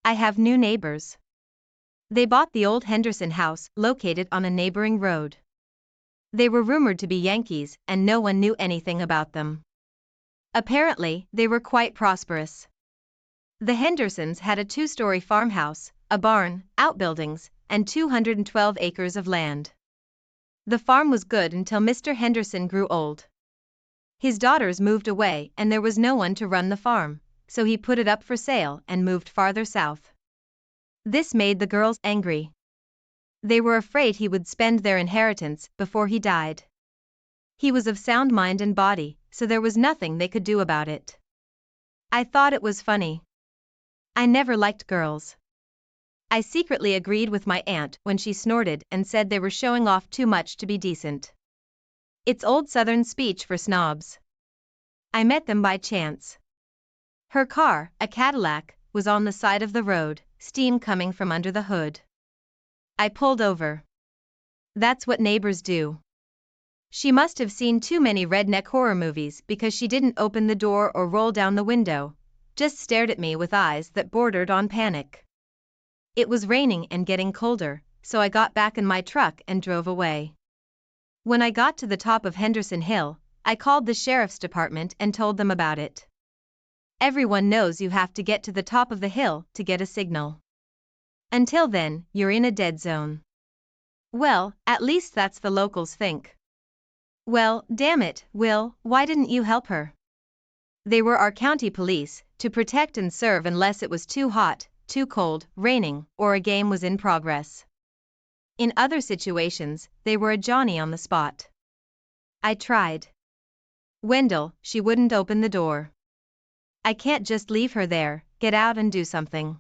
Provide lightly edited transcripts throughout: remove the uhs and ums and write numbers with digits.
I have new neighbors. They bought the old Henderson house, located on a neighboring road. They were rumored to be Yankees, and no one knew anything about them. Apparently, they were quite prosperous. The Hendersons had a 2-story farmhouse, a barn, outbuildings, and 212 acres of land. The farm was good until Mr. Henderson grew old. His daughters moved away and there was no one to run the farm, so he put it up for sale and moved farther south. This made the girls angry. They were afraid he would spend their inheritance before he died. He was of sound mind and body, so there was nothing they could do about it. I thought it was funny. I never liked girls. I secretly agreed with my aunt when she snorted and said they were showing off too much to be decent. It's old Southern speech for snobs. I met them by chance. Her car, a Cadillac, was on the side of the road, steam coming from under the hood. I pulled over. That's what neighbors do. She must have seen too many redneck horror movies because she didn't open the door or roll down the window, just stared at me with eyes that bordered on panic. It was raining and getting colder, so I got back in my truck and drove away. When I got to the top of Henderson Hill, I called the sheriff's department and told them about it. Everyone knows you have to get to the top of the hill to get a signal. Until then, you're in a dead zone. Well, at least that's the locals think. Well, damn it, Will, why didn't you help her? They were our county police, to protect and serve unless it was too hot, too cold, raining, or a game was in progress. In other situations, they were a Johnny on the spot. I tried. Wendell, she wouldn't open the door. I can't just leave her there, get out and do something.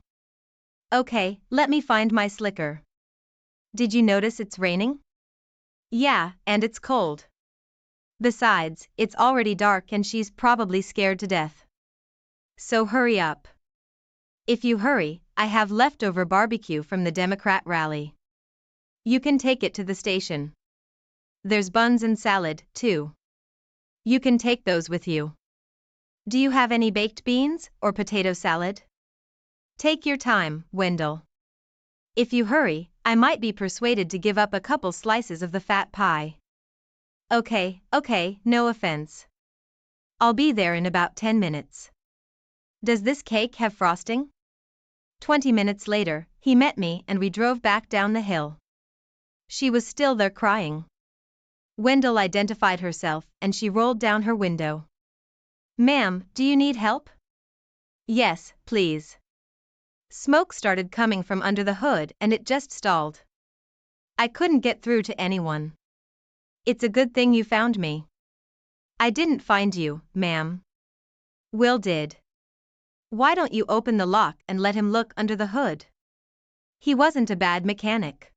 Okay, let me find my slicker. Did you notice it's raining? Yeah, and it's cold. Besides, it's already dark and she's probably scared to death. So hurry up. If you hurry, I have leftover barbecue from the Democrat rally. You can take it to the station. There's buns and salad, too. You can take those with you. Do you have any baked beans or potato salad? Take your time, Wendell. If you hurry, I might be persuaded to give up a couple slices of the fat pie. Okay, no offense. I'll be there in about 10 minutes. Does this cake have frosting? 20 minutes later, he met me and we drove back down the hill. She was still there crying. Wendell identified herself and she rolled down her window. Ma'am, do you need help? Yes, please. Smoke started coming from under the hood and it just stalled. I couldn't get through to anyone. It's a good thing you found me. I didn't find you, ma'am. Will did. Why don't you open the lock and let him look under the hood? He wasn't a bad mechanic.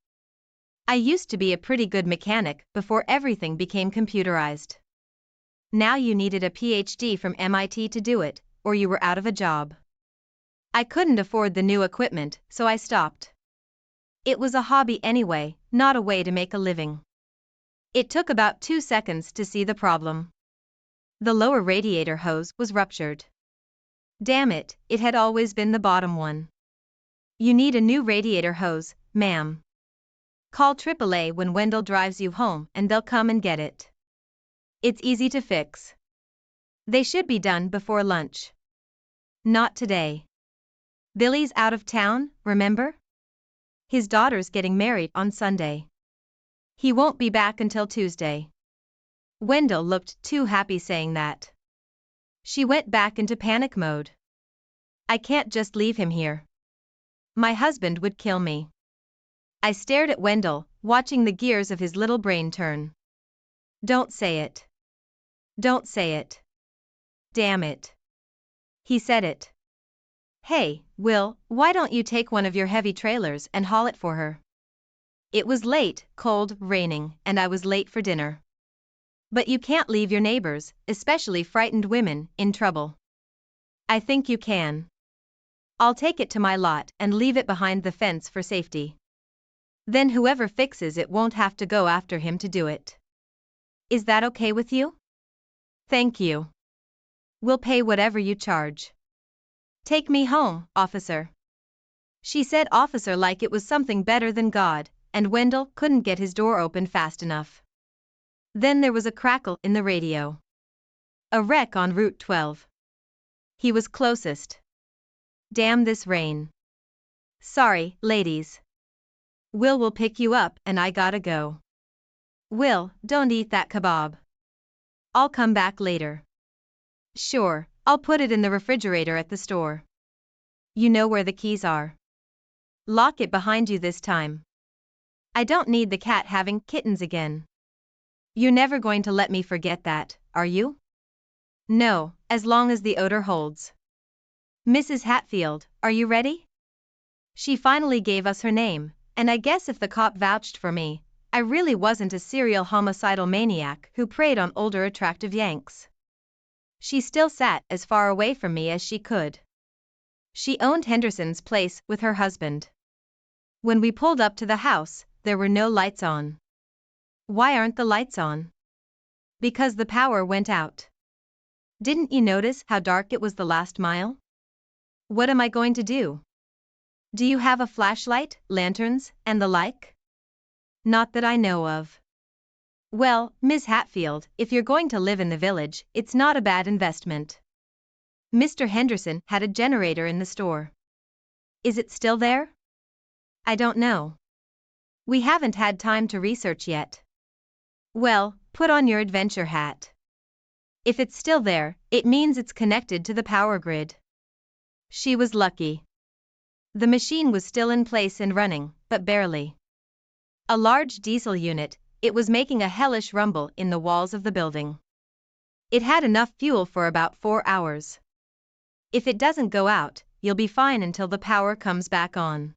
I used to be a pretty good mechanic before everything became computerized. Now you needed a PhD from MIT to do it, or you were out of a job. I couldn't afford the new equipment, so I stopped. It was a hobby anyway, not a way to make a living. It took about 2 seconds to see the problem. The lower radiator hose was ruptured. Damn it, it had always been the bottom one. You need a new radiator hose, ma'am. Call AAA when Wendell drives you home and they'll come and get it. It's easy to fix. They should be done before lunch. Not today. Billy's out of town, remember? His daughter's getting married on Sunday. He won't be back until Tuesday. Wendell looked too happy saying that. She went back into panic mode. I can't just leave him here. My husband would kill me. I stared at Wendell, watching the gears of his little brain turn. Don't say it. Don't say it. Damn it. He said it. Hey, Will, why don't you take one of your heavy trailers and haul it for her? It was late, cold, raining, and I was late for dinner. But you can't leave your neighbors, especially frightened women, in trouble. I think you can. I'll take it to my lot and leave it behind the fence for safety. Then whoever fixes it won't have to go after him to do it. Is that okay with you? Thank you. We'll pay whatever you charge. Take me home, officer. She said officer like it was something better than God, and Wendell couldn't get his door open fast enough. Then there was a crackle in the radio. A wreck on Route 12. He was closest. Damn this rain. Sorry, ladies. Will pick you up and I gotta go. Will, don't eat that kebab. I'll come back later. Sure, I'll put it in the refrigerator at the store. You know where the keys are. Lock it behind you this time. I don't need the cat having kittens again. You're never going to let me forget that, are you? No, as long as the odor holds. Mrs. Hatfield, are you ready? She finally gave us her name, and I guess if the cop vouched for me, I really wasn't a serial homicidal maniac who preyed on older attractive Yanks. She still sat as far away from me as she could. She owned Henderson's place with her husband. When we pulled up to the house, there were no lights on. Why aren't the lights on? Because the power went out. Didn't you notice how dark it was the last mile? What am I going to do? Do you have a flashlight, lanterns, and the like? Not that I know of. Well, Miss Hatfield, if you're going to live in the village, it's not a bad investment. Mr. Henderson had a generator in the store. Is it still there? I don't know. We haven't had time to research yet. Well, put on your adventure hat. If it's still there, it means it's connected to the power grid. She was lucky. The machine was still in place and running, but barely. A large diesel unit, it was making a hellish rumble in the walls of the building. It had enough fuel for about 4 hours. If it doesn't go out, you'll be fine until the power comes back on.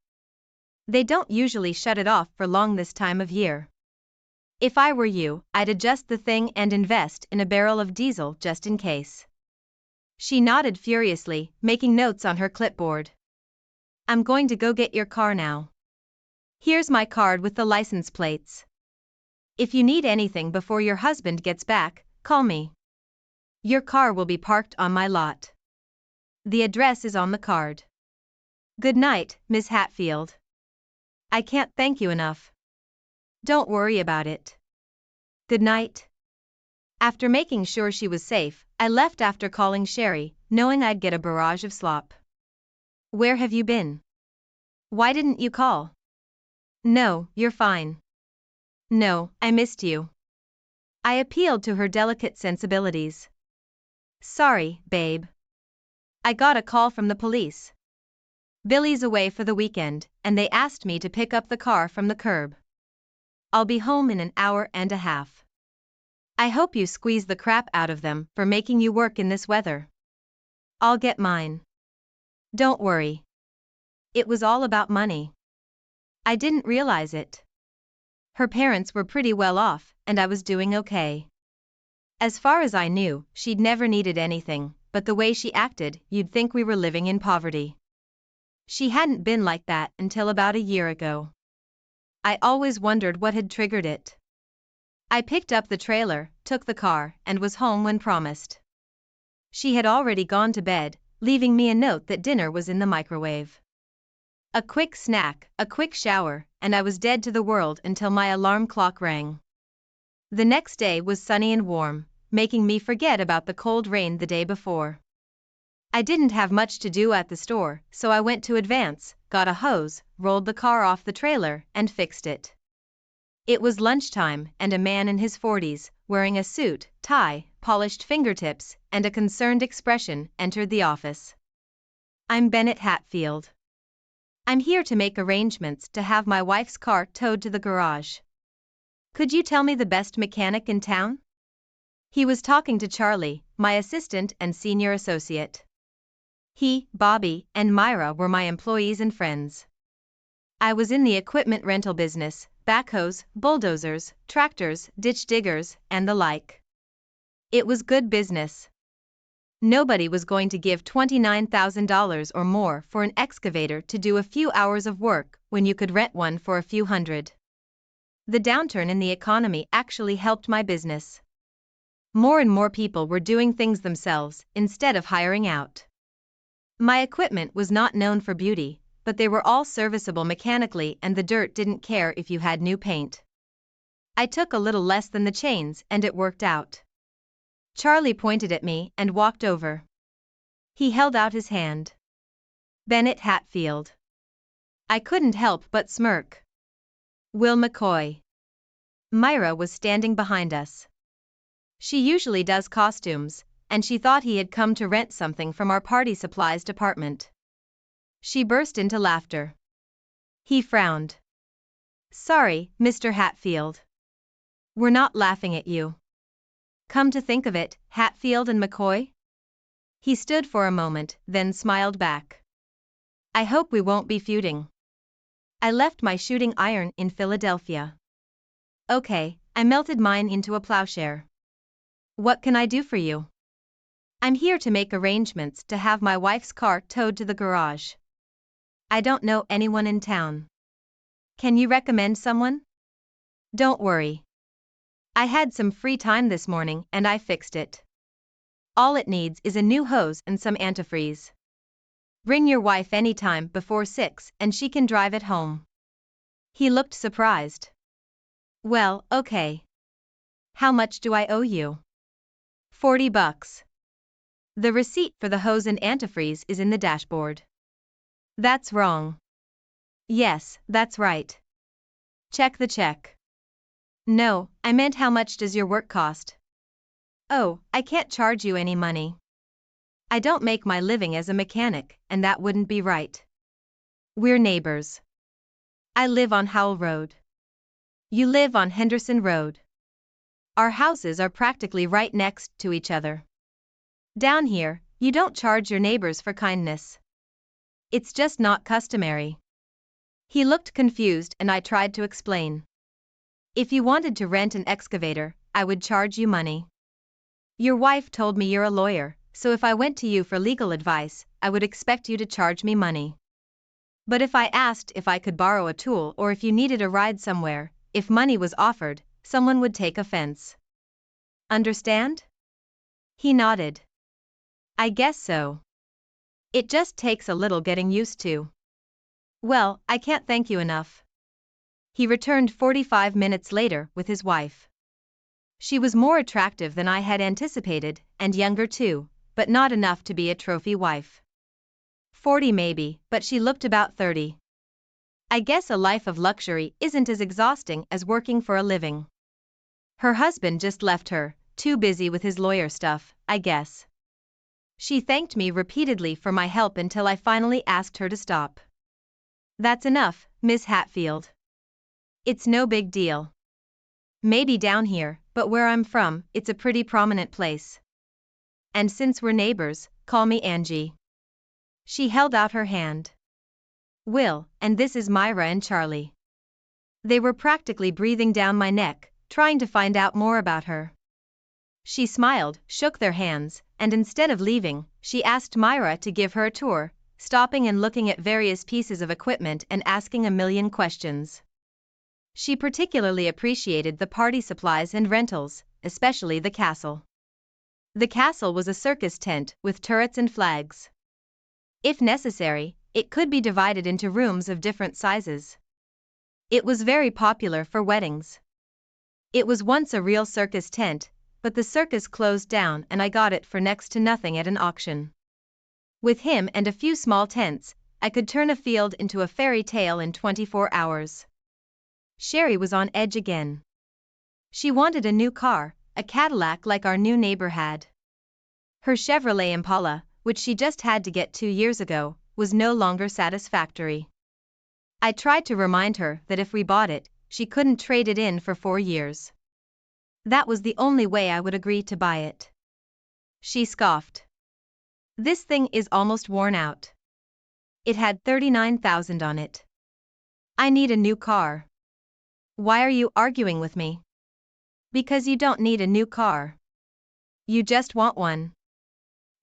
They don't usually shut it off for long this time of year. If I were you, I'd adjust the thing and invest in a barrel of diesel just in case. She nodded furiously, making notes on her clipboard. I'm going to go get your car now. Here's my card with the license plates. If you need anything before your husband gets back, call me. Your car will be parked on my lot. The address is on the card. Good night, Miss Hatfield. I can't thank you enough. Don't worry about it. Good night. After making sure she was safe, I left after calling Sherry, knowing I'd get a barrage of slop. Where have you been? Why didn't you call? No, you're fine. No, I missed you. I appealed to her delicate sensibilities. Sorry, babe. I got a call from the police. Billy's away for the weekend, and they asked me to pick up the car from the curb. I'll be home in an hour and a half. I hope you squeeze the crap out of them for making you work in this weather. I'll get mine. Don't worry. It was all about money. I didn't realize it. Her parents were pretty well off, and I was doing okay. As far as I knew, she'd never needed anything, but the way she acted, you'd think we were living in poverty. She hadn't been like that until about a year ago. I always wondered what had triggered it. I picked up the trailer, took the car, and was home when promised. She had already gone to bed, leaving me a note that dinner was in the microwave. A quick snack, a quick shower, and I was dead to the world until my alarm clock rang. The next day was sunny and warm, making me forget about the cold rain the day before. I didn't have much to do at the store, so I went to Advance, got a hose, rolled the car off the trailer, and fixed it. It was lunchtime, and a man in his 40s, wearing a suit, tie, polished fingertips, and a concerned expression, entered the office. I'm Bennett Hatfield. I'm here to make arrangements to have my wife's car towed to the garage. Could you tell me the best mechanic in town? He was talking to Charlie, my assistant and senior associate. He, Bobby, and Myra were my employees and friends. I was in the equipment rental business, backhoes, bulldozers, tractors, ditch diggers, and the like. It was good business. Nobody was going to give $29,000 or more for an excavator to do a few hours of work when you could rent one for a few hundred. The downturn in the economy actually helped my business. More and more people were doing things themselves instead of hiring out. My equipment was not known for beauty, but they were all serviceable mechanically and the dirt didn't care if you had new paint. I took a little less than the chains and it worked out. Charlie pointed at me and walked over. He held out his hand. Bennett Hatfield. I couldn't help but smirk. Will McCoy. Myra was standing behind us. She usually does costumes, and she thought he had come to rent something from our party supplies department. She burst into laughter. He frowned. Sorry, Mr. Hatfield. We're not laughing at you. Come to think of it, Hatfield and McCoy? He stood for a moment, then smiled back. I hope we won't be feuding. I left my shooting iron in Philadelphia. Okay, I melted mine into a plowshare. What can I do for you? I'm here to make arrangements to have my wife's car towed to the garage. I don't know anyone in town. Can you recommend someone? Don't worry. I had some free time this morning and I fixed it. All it needs is a new hose and some antifreeze. Bring your wife anytime before 6 and she can drive it home. He looked surprised. Well, okay. How much do I owe you? $40. The receipt for the hose and antifreeze is in the dashboard. That's wrong. Yes, that's right. Check the check. No, I meant how much does your work cost? Oh, I can't charge you any money. I don't make my living as a mechanic, and that wouldn't be right. We're neighbors. I live on Howell Road. You live on Henderson Road. Our houses are practically right next to each other. Down here, you don't charge your neighbors for kindness. It's just not customary. He looked confused and I tried to explain. If you wanted to rent an excavator, I would charge you money. Your wife told me you're a lawyer, so if I went to you for legal advice, I would expect you to charge me money. But if I asked if I could borrow a tool or if you needed a ride somewhere, if money was offered, someone would take offense. Understand? He nodded. I guess so. It just takes a little getting used to. Well, I can't thank you enough. He returned 45 minutes later with his wife. She was more attractive than I had anticipated, and younger too, but not enough to be a trophy wife. 40 maybe, but she looked about 30. I guess a life of luxury isn't as exhausting as working for a living. Her husband just left her, too busy with his lawyer stuff, I guess. She thanked me repeatedly for my help until I finally asked her to stop. That's enough, Miss Hatfield. It's no big deal. Maybe down here, but where I'm from, it's a pretty prominent place. And since we're neighbors, call me Angie. She held out her hand. Will, and this is Myra and Charlie. They were practically breathing down my neck, trying to find out more about her. She smiled, shook their hands, and instead of leaving, she asked Myra to give her a tour, stopping and looking at various pieces of equipment and asking a million questions. She particularly appreciated the party supplies and rentals, especially the castle. The castle was a circus tent with turrets and flags. If necessary, it could be divided into rooms of different sizes. It was very popular for weddings. It was once a real circus tent, but the circus closed down and I got it for next to nothing at an auction. With him and a few small tents, I could turn a field into a fairy tale in 24 hours. Sherry was on edge again. She wanted a new car, a Cadillac like our new neighbor had. Her Chevrolet Impala, which she just had to get 2 years ago, was no longer satisfactory. I tried to remind her that if we bought it, she couldn't trade it in for 4 years. That was the only way I would agree to buy it. She scoffed. This thing is almost worn out. It had 39,000 on it. I need a new car. Why are you arguing with me? Because you don't need a new car. You just want one.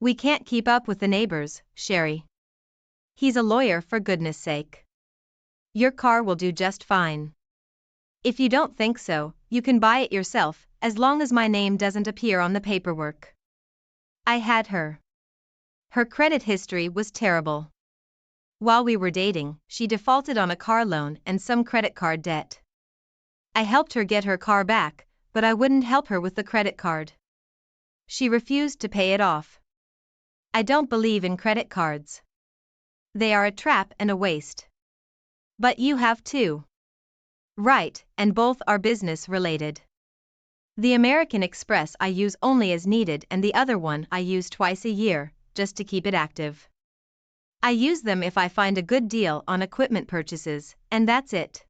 We can't keep up with the neighbors, Sherry. He's a lawyer, for goodness sake. Your car will do just fine. If you don't think so, you can buy it yourself, as long as my name doesn't appear on the paperwork. I had her. Her credit history was terrible. while we were dating, she defaulted on a car loan and some credit card debt. I helped her get her car back, but I wouldn't help her with the credit card. She refused to pay it off. I don't believe in credit cards. They are a trap and a waste. But you have two. Right, and both are business related. The American Express I use only as needed and the other one I use twice a year, just to keep it active. I use them if I find a good deal on equipment purchases, and that's it.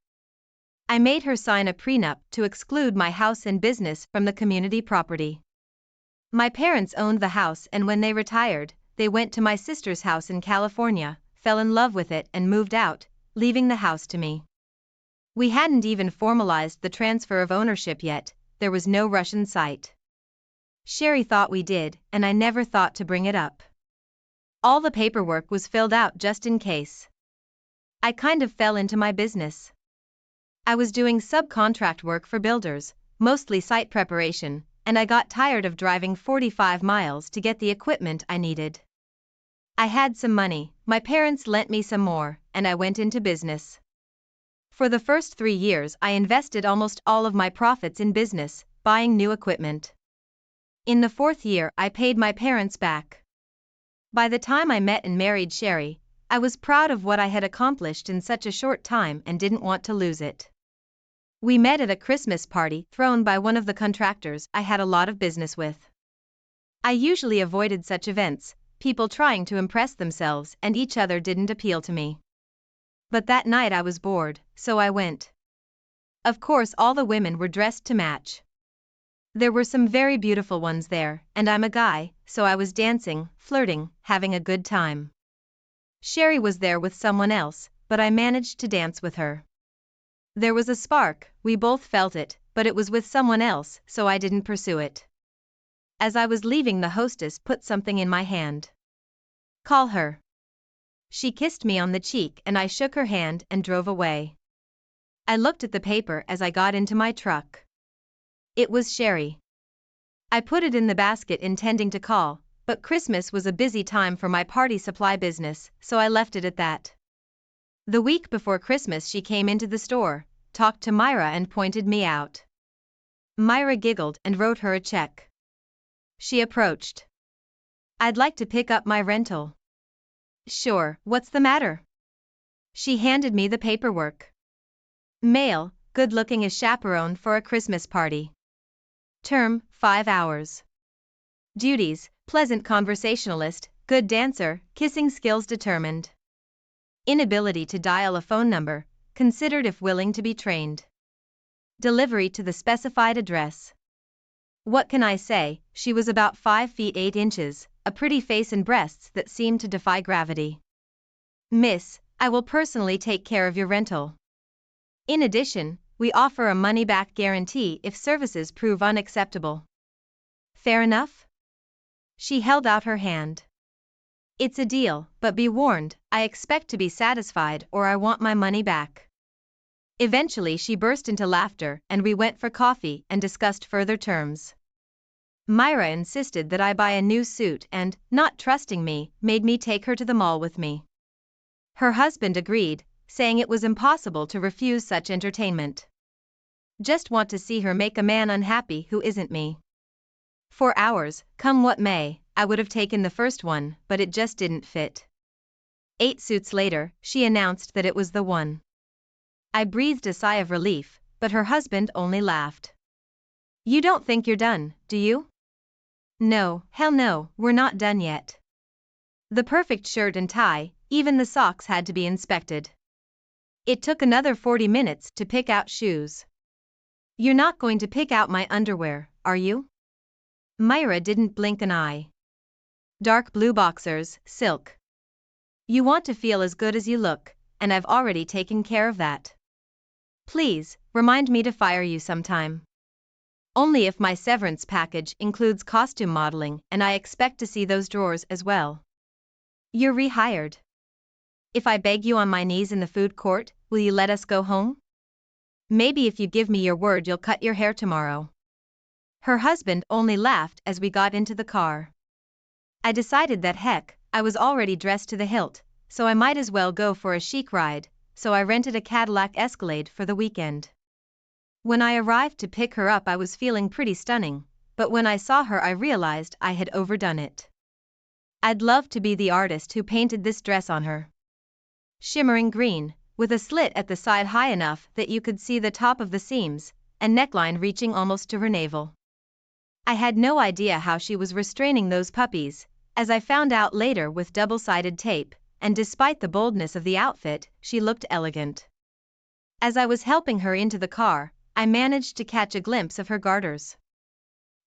I made her sign a prenup to exclude my house and business from the community property. My parents owned the house, and when they retired, they went to my sister's house in California, fell in love with it and moved out, leaving the house to me. We hadn't even formalized the transfer of ownership yet, there was no rush in sight. Sherry thought we did, and I never thought to bring it up. All the paperwork was filled out just in case. I kind of fell into my business. I was doing subcontract work for builders, mostly site preparation, and I got tired of driving 45 miles to get the equipment I needed. I had some money, my parents lent me some more, and I went into business. For the first 3 years I invested almost all of my profits in business, buying new equipment. In the 4th year I paid my parents back. By the time I met and married Sherry, I was proud of what I had accomplished in such a short time and didn't want to lose it. We met at a Christmas party thrown by one of the contractors I had a lot of business with. I usually avoided such events, people trying to impress themselves and each other didn't appeal to me. But that night I was bored, so I went. Of course all the women were dressed to match. There were some very beautiful ones there, and I'm a guy, so I was dancing, flirting, having a good time. Sherry was there with someone else, but I managed to dance with her. There was a spark, we both felt it, but it was with someone else, so I didn't pursue it. As I was leaving, the hostess put something in my hand. Call her. She kissed me on the cheek and I shook her hand and drove away. I looked at the paper as I got into my truck. It was Sherry. I put it in the basket intending to call, but Christmas was a busy time for my party supply business, so I left it at that. The week before Christmas she came into the store, talked to Myra and pointed me out. Myra giggled and wrote her a check. She approached. I'd like to pick up my rental. Sure, what's the matter? She handed me the paperwork. Male, good-looking as chaperone for a Christmas party. Term, 5 hours. Duties, pleasant conversationalist, good dancer, kissing skills determined. Inability to dial a phone number, considered if willing to be trained. Delivery to the specified address. What can I say, she was about 5 feet 8 inches, a pretty face and breasts that seemed to defy gravity. Miss, I will personally take care of your rental. In addition, we offer a money-back guarantee if services prove unacceptable. Fair enough? She held out her hand. It's a deal, but be warned, I expect to be satisfied or I want my money back. Eventually she burst into laughter and we went for coffee and discussed further terms. Myra insisted that I buy a new suit and, not trusting me, made me take her to the mall with me. Her husband agreed, saying it was impossible to refuse such entertainment. Just want to see her make a man unhappy who isn't me. For hours, come what may, I would have taken the first one, but it just didn't fit. 8 suits later, she announced that it was the one. I breathed a sigh of relief, but her husband only laughed. You don't think you're done, do you? No, hell no, we're not done yet. The perfect shirt and tie, even the socks had to be inspected. It took another 40 minutes to pick out shoes. You're not going to pick out my underwear, are you? Myra didn't blink an eye. Dark blue boxers, silk. You want to feel as good as you look, and I've already taken care of that. Please, remind me to fire you sometime. Only if my severance package includes costume modeling and I expect to see those drawers as well. You're rehired. If I beg you on my knees in the food court, will you let us go home? Maybe if you give me your word you'll cut your hair tomorrow. Her husband only laughed as we got into the car. I decided that heck, I was already dressed to the hilt, so I might as well go for a chic ride, so I rented a Cadillac Escalade for the weekend. When I arrived to pick her up, I was feeling pretty stunning, but when I saw her I realized I had overdone it. I'd love to be the artist who painted this dress on her. Shimmering green, with a slit at the side high enough that you could see the top of the seams, and neckline reaching almost to her navel. I had no idea how she was restraining those puppies, as I found out later with double-sided tape, and despite the boldness of the outfit, she looked elegant. As I was helping her into the car, I managed to catch a glimpse of her garters.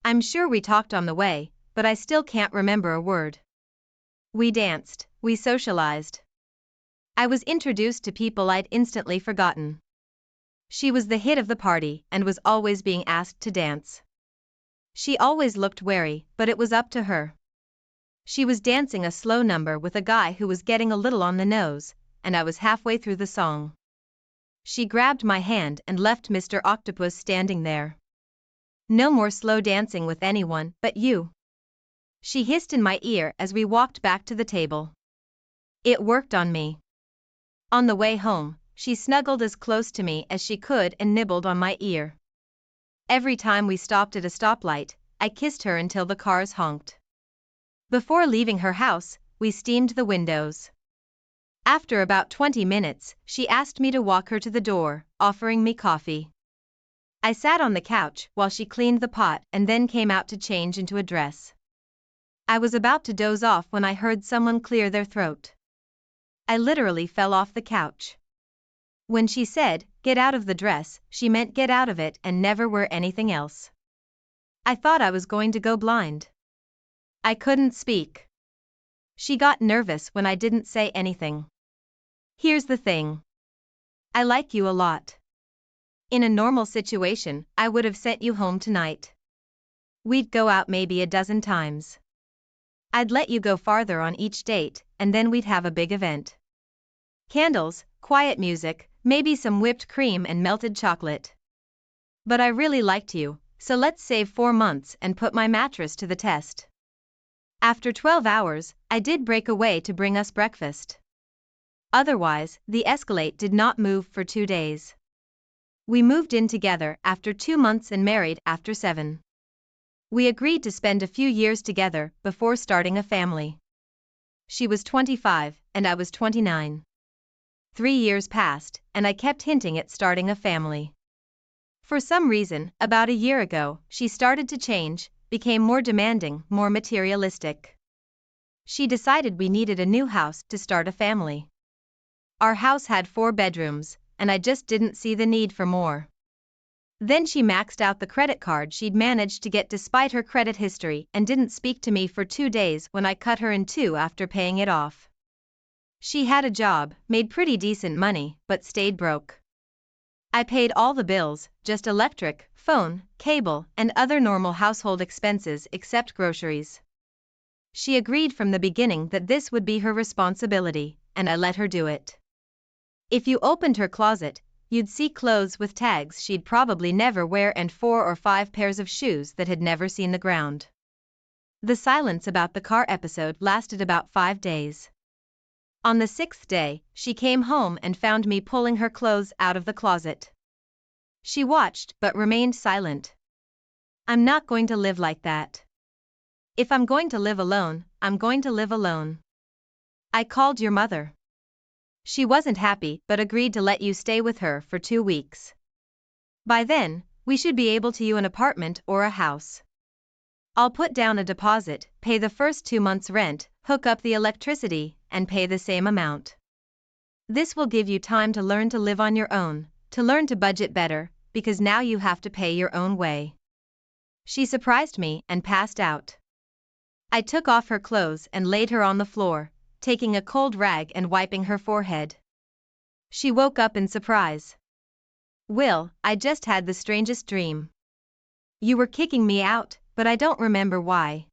I'm sure we talked on the way, but I still can't remember a word. We danced, we socialized. I was introduced to people I'd instantly forgotten. She was the hit of the party and was always being asked to dance. She always looked wary, but it was up to her. She was dancing a slow number with a guy who was getting a little on the nose, and I was halfway through the song. She grabbed my hand and left Mr. Octopus standing there. No more slow dancing with anyone but you. She hissed in my ear as we walked back to the table. It worked on me. On the way home, she snuggled as close to me as she could and nibbled on my ear. Every time we stopped at a stoplight, I kissed her until the cars honked. Before leaving her house, we steamed the windows. After about 20 minutes, she asked me to walk her to the door, offering me coffee. I sat on the couch while she cleaned the pot and then came out to change into a dress. I was about to doze off when I heard someone clear their throat. I literally fell off the couch. When she said, "Get out of the dress," she meant get out of it and never wear anything else. I thought I was going to go blind. I couldn't speak. She got nervous when I didn't say anything. Here's the thing. I like you a lot. In a normal situation, I would have sent you home tonight. We'd go out maybe a dozen times. I'd let you go farther on each date, and then we'd have a big event. Candles, quiet music, maybe some whipped cream and melted chocolate. But I really liked you, so let's save 4 months and put my mattress to the test. After 12 hours, I did break away to bring us breakfast. Otherwise, the Escalade did not move for 2 days. We moved in together after 2 months and married after 7. We agreed to spend a few years together before starting a family. She was 25, and I was 29. 3 years passed, and I kept hinting at starting a family. For some reason, about a year ago, she started to change, became more demanding, more materialistic. She decided we needed a new house to start a family. Our house had 4 bedrooms, and I just didn't see the need for more. Then she maxed out the credit card she'd managed to get despite her credit history and didn't speak to me for 2 days when I cut her in 2 after paying it off. She had a job, made pretty decent money, but stayed broke. I paid all the bills, just electric, phone, cable, and other normal household expenses except groceries. She agreed from the beginning that this would be her responsibility, and I let her do it. If you opened her closet, you'd see clothes with tags she'd probably never wear and 4 or 5 pairs of shoes that had never seen the ground. The silence about the car episode lasted about 5 days. On the 6th day, she came home and found me pulling her clothes out of the closet. She watched but remained silent. I'm not going to live like that. If I'm going to live alone, I'm going to live alone. I called your mother. She wasn't happy but agreed to let you stay with her for 2 weeks. By then, we should be able to you an apartment or a house. I'll put down a deposit, pay the first 2 months' rent, hook up the electricity, and pay the same amount. This will give you time to learn to live on your own, to learn to budget better, because now you have to pay your own way. She surprised me and passed out. I took off her clothes and laid her on the floor, taking a cold rag and wiping her forehead. She woke up in surprise. "Will, I just had the strangest dream. You were kicking me out, but I don't remember why."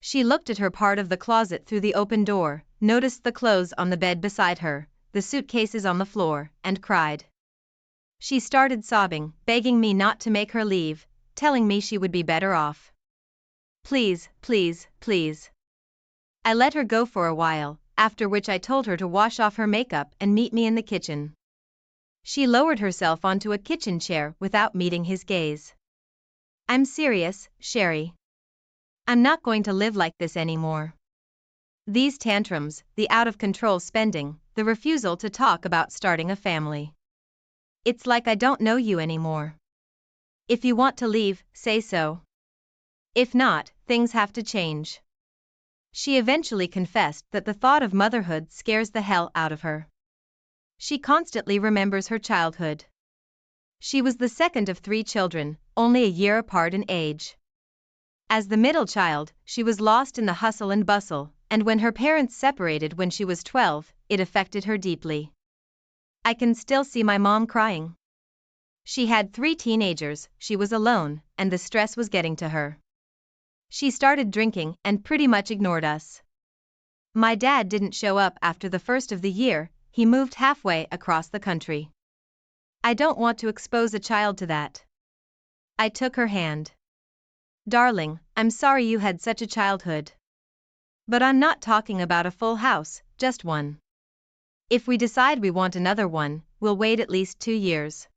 She looked at her part of the closet through the open door, noticed the clothes on the bed beside her, the suitcases on the floor, and cried. She started sobbing, begging me not to make her leave, telling me she would be better off. Please, please, please. I let her go for a while, after which I told her to wash off her makeup and meet me in the kitchen. She lowered herself onto a kitchen chair without meeting his gaze. I'm serious, Sherry. I'm not going to live like this anymore. These tantrums, the out-of-control spending, the refusal to talk about starting a family. It's like I don't know you anymore. If you want to leave, say so. If not, things have to change. She eventually confessed that the thought of motherhood scares the hell out of her. She constantly remembers her childhood. She was the second of 3 children, only a year apart in age. As the middle child, she was lost in the hustle and bustle, and when her parents separated when she was 12, it affected her deeply. I can still see my mom crying. She had 3 teenagers, she was alone, and the stress was getting to her. She started drinking and pretty much ignored us. My dad didn't show up after the first of the year, he moved halfway across the country. I don't want to expose a child to that. I took her hand. Darling, I'm sorry you had such a childhood. But I'm not talking about a full house, just one. If we decide we want another one, we'll wait at least 2 years.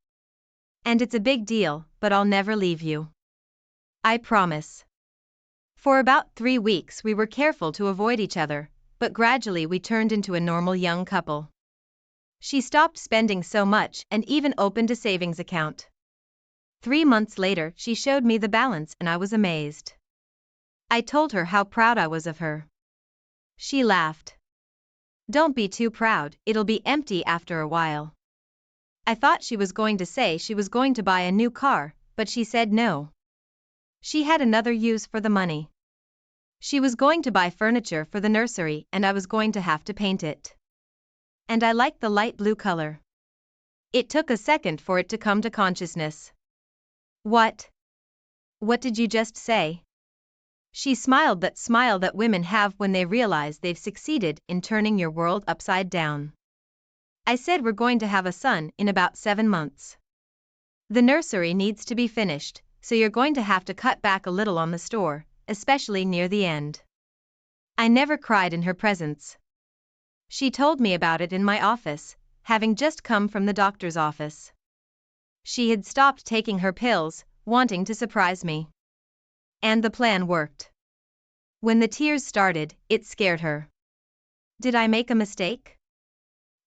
And it's a big deal, but I'll never leave you. I promise. For about 3 weeks we were careful to avoid each other, but gradually we turned into a normal young couple. She stopped spending so much and even opened a savings account. 3 months later she showed me the balance and I was amazed. I told her how proud I was of her. She laughed. Don't be too proud, it'll be empty after a while. I thought she was going to say she was going to buy a new car, but she said no. She had another use for the money. She was going to buy furniture for the nursery and I was going to have to paint it. And I liked the light blue color. It took a second for it to come to consciousness. What? What did you just say? She smiled that smile that women have when they realize they've succeeded in turning your world upside down. I said we're going to have a son in about 7 months. The nursery needs to be finished, so you're going to have to cut back a little on the store, especially near the end. I never cried in her presence. She told me about it in my office, having just come from the doctor's office. She had stopped taking her pills, wanting to surprise me. And the plan worked. When the tears started, it scared her. Did I make a mistake?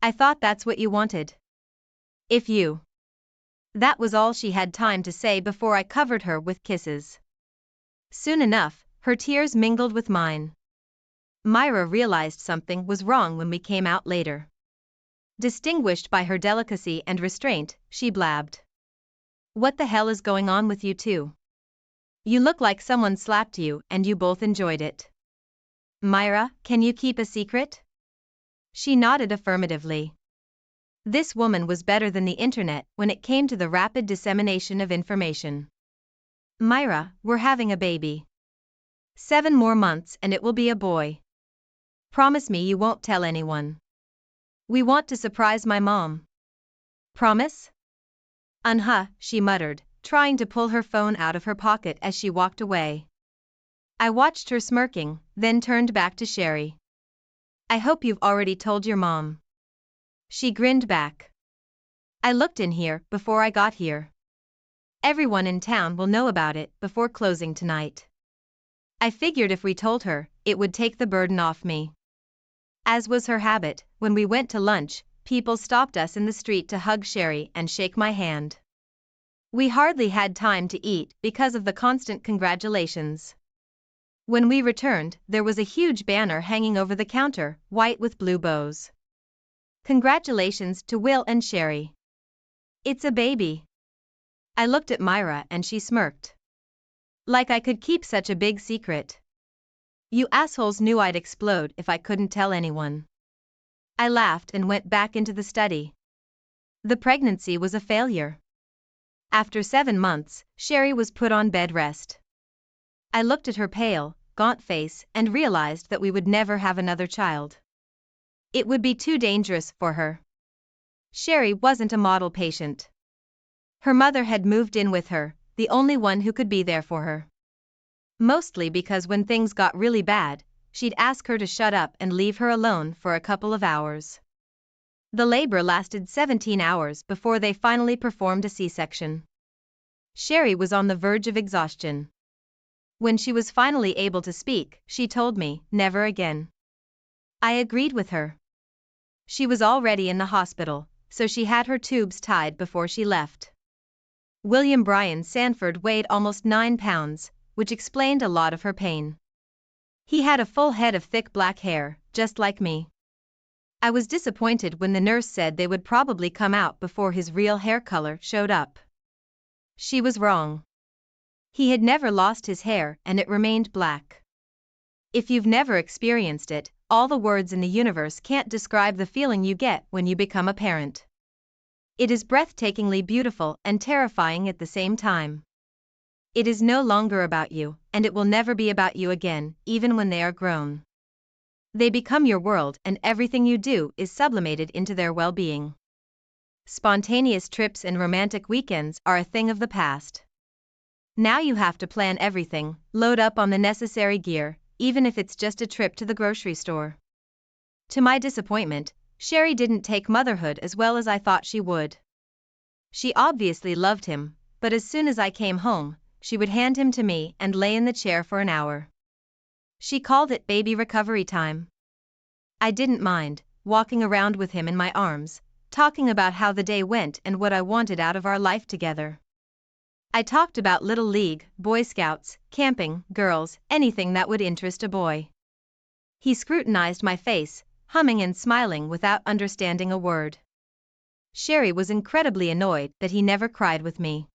I thought that's what you wanted. If you. That was all she had time to say before I covered her with kisses. Soon enough, her tears mingled with mine. Myra realized something was wrong when we came out later. Distinguished by her delicacy and restraint, she blabbed. What the hell is going on with you two? You look like someone slapped you and you both enjoyed it. Myra, can you keep a secret? She nodded affirmatively. This woman was better than the internet when it came to the rapid dissemination of information. Myra, we're having a baby. 7 more months and it will be a boy. Promise me you won't tell anyone. We want to surprise my mom. Promise? She muttered, trying to pull her phone out of her pocket as she walked away. I watched her smirking, then turned back to Sherry. I hope you've already told your mom. She grinned back. I looked in here before I got here. Everyone in town will know about it before closing tonight. I figured if we told her, it would take the burden off me. As was her habit, when we went to lunch, people stopped us in the street to hug Sherry and shake my hand. We hardly had time to eat because of the constant congratulations. When we returned, there was a huge banner hanging over the counter, white with blue bows. Congratulations to Will and Sherry. It's a baby. I looked at Myra and she smirked. Like I could keep such a big secret. You assholes knew I'd explode if I couldn't tell anyone. I laughed and went back into the study. The pregnancy was a failure. After 7 months, Sherry was put on bed rest. I looked at her pale, gaunt face and realized that we would never have another child. It would be too dangerous for her. Sherry wasn't a model patient. Her mother had moved in with her, the only one who could be there for her. Mostly because when things got really bad, she'd ask her to shut up and leave her alone for a couple of hours. The labor lasted 17 hours before they finally performed a C-section. Sherry was on the verge of exhaustion. When she was finally able to speak, she told me, "Never again." I agreed with her. She was already in the hospital, so she had her tubes tied before she left. William Bryan Sanford weighed almost 9 pounds, which explained a lot of her pain. He had a full head of thick black hair, just like me. I was disappointed when the nurse said they would probably come out before his real hair color showed up. She was wrong. He had never lost his hair and it remained black. If you've never experienced it, all the words in the universe can't describe the feeling you get when you become a parent. It is breathtakingly beautiful and terrifying at the same time. It is no longer about you, and it will never be about you again, even when they are grown. They become your world and everything you do is sublimated into their well-being. Spontaneous trips and romantic weekends are a thing of the past. Now you have to plan everything, load up on the necessary gear, even if it's just a trip to the grocery store. To my disappointment, Sherry didn't take motherhood as well as I thought she would. She obviously loved him, but as soon as I came home, she would hand him to me and lay in the chair for an hour. She called it baby recovery time. I didn't mind, walking around with him in my arms, talking about how the day went and what I wanted out of our life together. I talked about Little League, Boy Scouts, camping, girls, anything that would interest a boy. He scrutinized my face, humming and smiling without understanding a word. Sherry was incredibly annoyed that he never cried with me.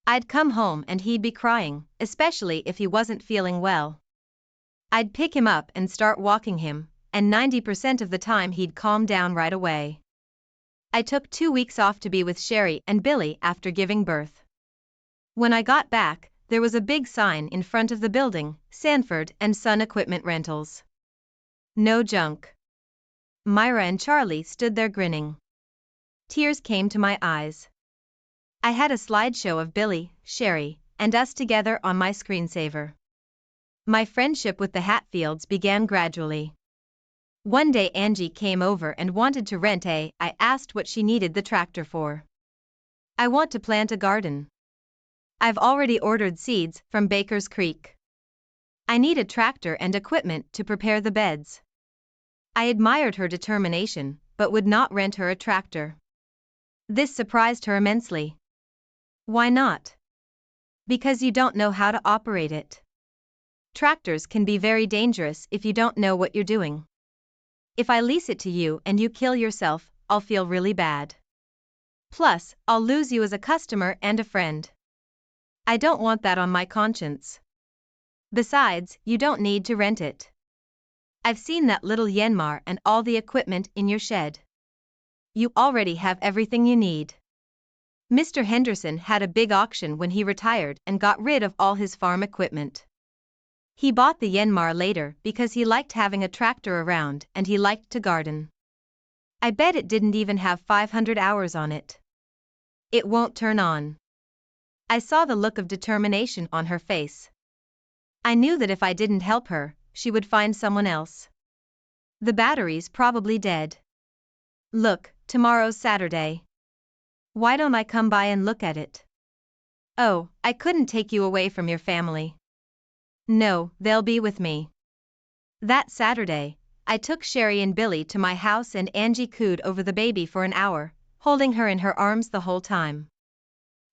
I'd come home and he'd be crying, especially if he wasn't feeling well. I'd pick him up and start walking him, and 90% of the time he'd calm down right away. I took 2 weeks off to be with Sherry and Billy after giving birth. When I got back, there was a big sign in front of the building, Sanford and Son Equipment Rentals. No junk. Myra and Charlie stood there grinning. Tears came to my eyes. I had a slideshow of Billy, Sherry, and us together on my screensaver. My friendship with the Hatfields began gradually. One day Angie came over and wanted to rent I asked what she needed the tractor for. "I want to plant a garden. I've already ordered seeds from Baker's Creek. I need a tractor and equipment to prepare the beds." I admired her determination, but would not rent her a tractor. This surprised her immensely. "Why not?" "Because you don't know how to operate it. Tractors can be very dangerous if you don't know what you're doing. If I lease it to you and you kill yourself, I'll feel really bad. Plus, I'll lose you as a customer and a friend. I don't want that on my conscience. Besides, you don't need to rent it. I've seen that little Yanmar and all the equipment in your shed. You already have everything you need." Mr. Henderson had a big auction when he retired and got rid of all his farm equipment. He bought the Yanmar later because he liked having a tractor around and he liked to garden. I bet it didn't even have 500 hours on it. "It won't turn on." I saw the look of determination on her face. I knew that if I didn't help her, she would find someone else. "The battery's probably dead." "Look, tomorrow's Saturday. Why don't I come by and look at it?" "Oh, I couldn't take you away from your family." "No, they'll be with me." That Saturday, I took Sherry and Billy to my house and Angie cooed over the baby for an hour, holding her in her arms the whole time.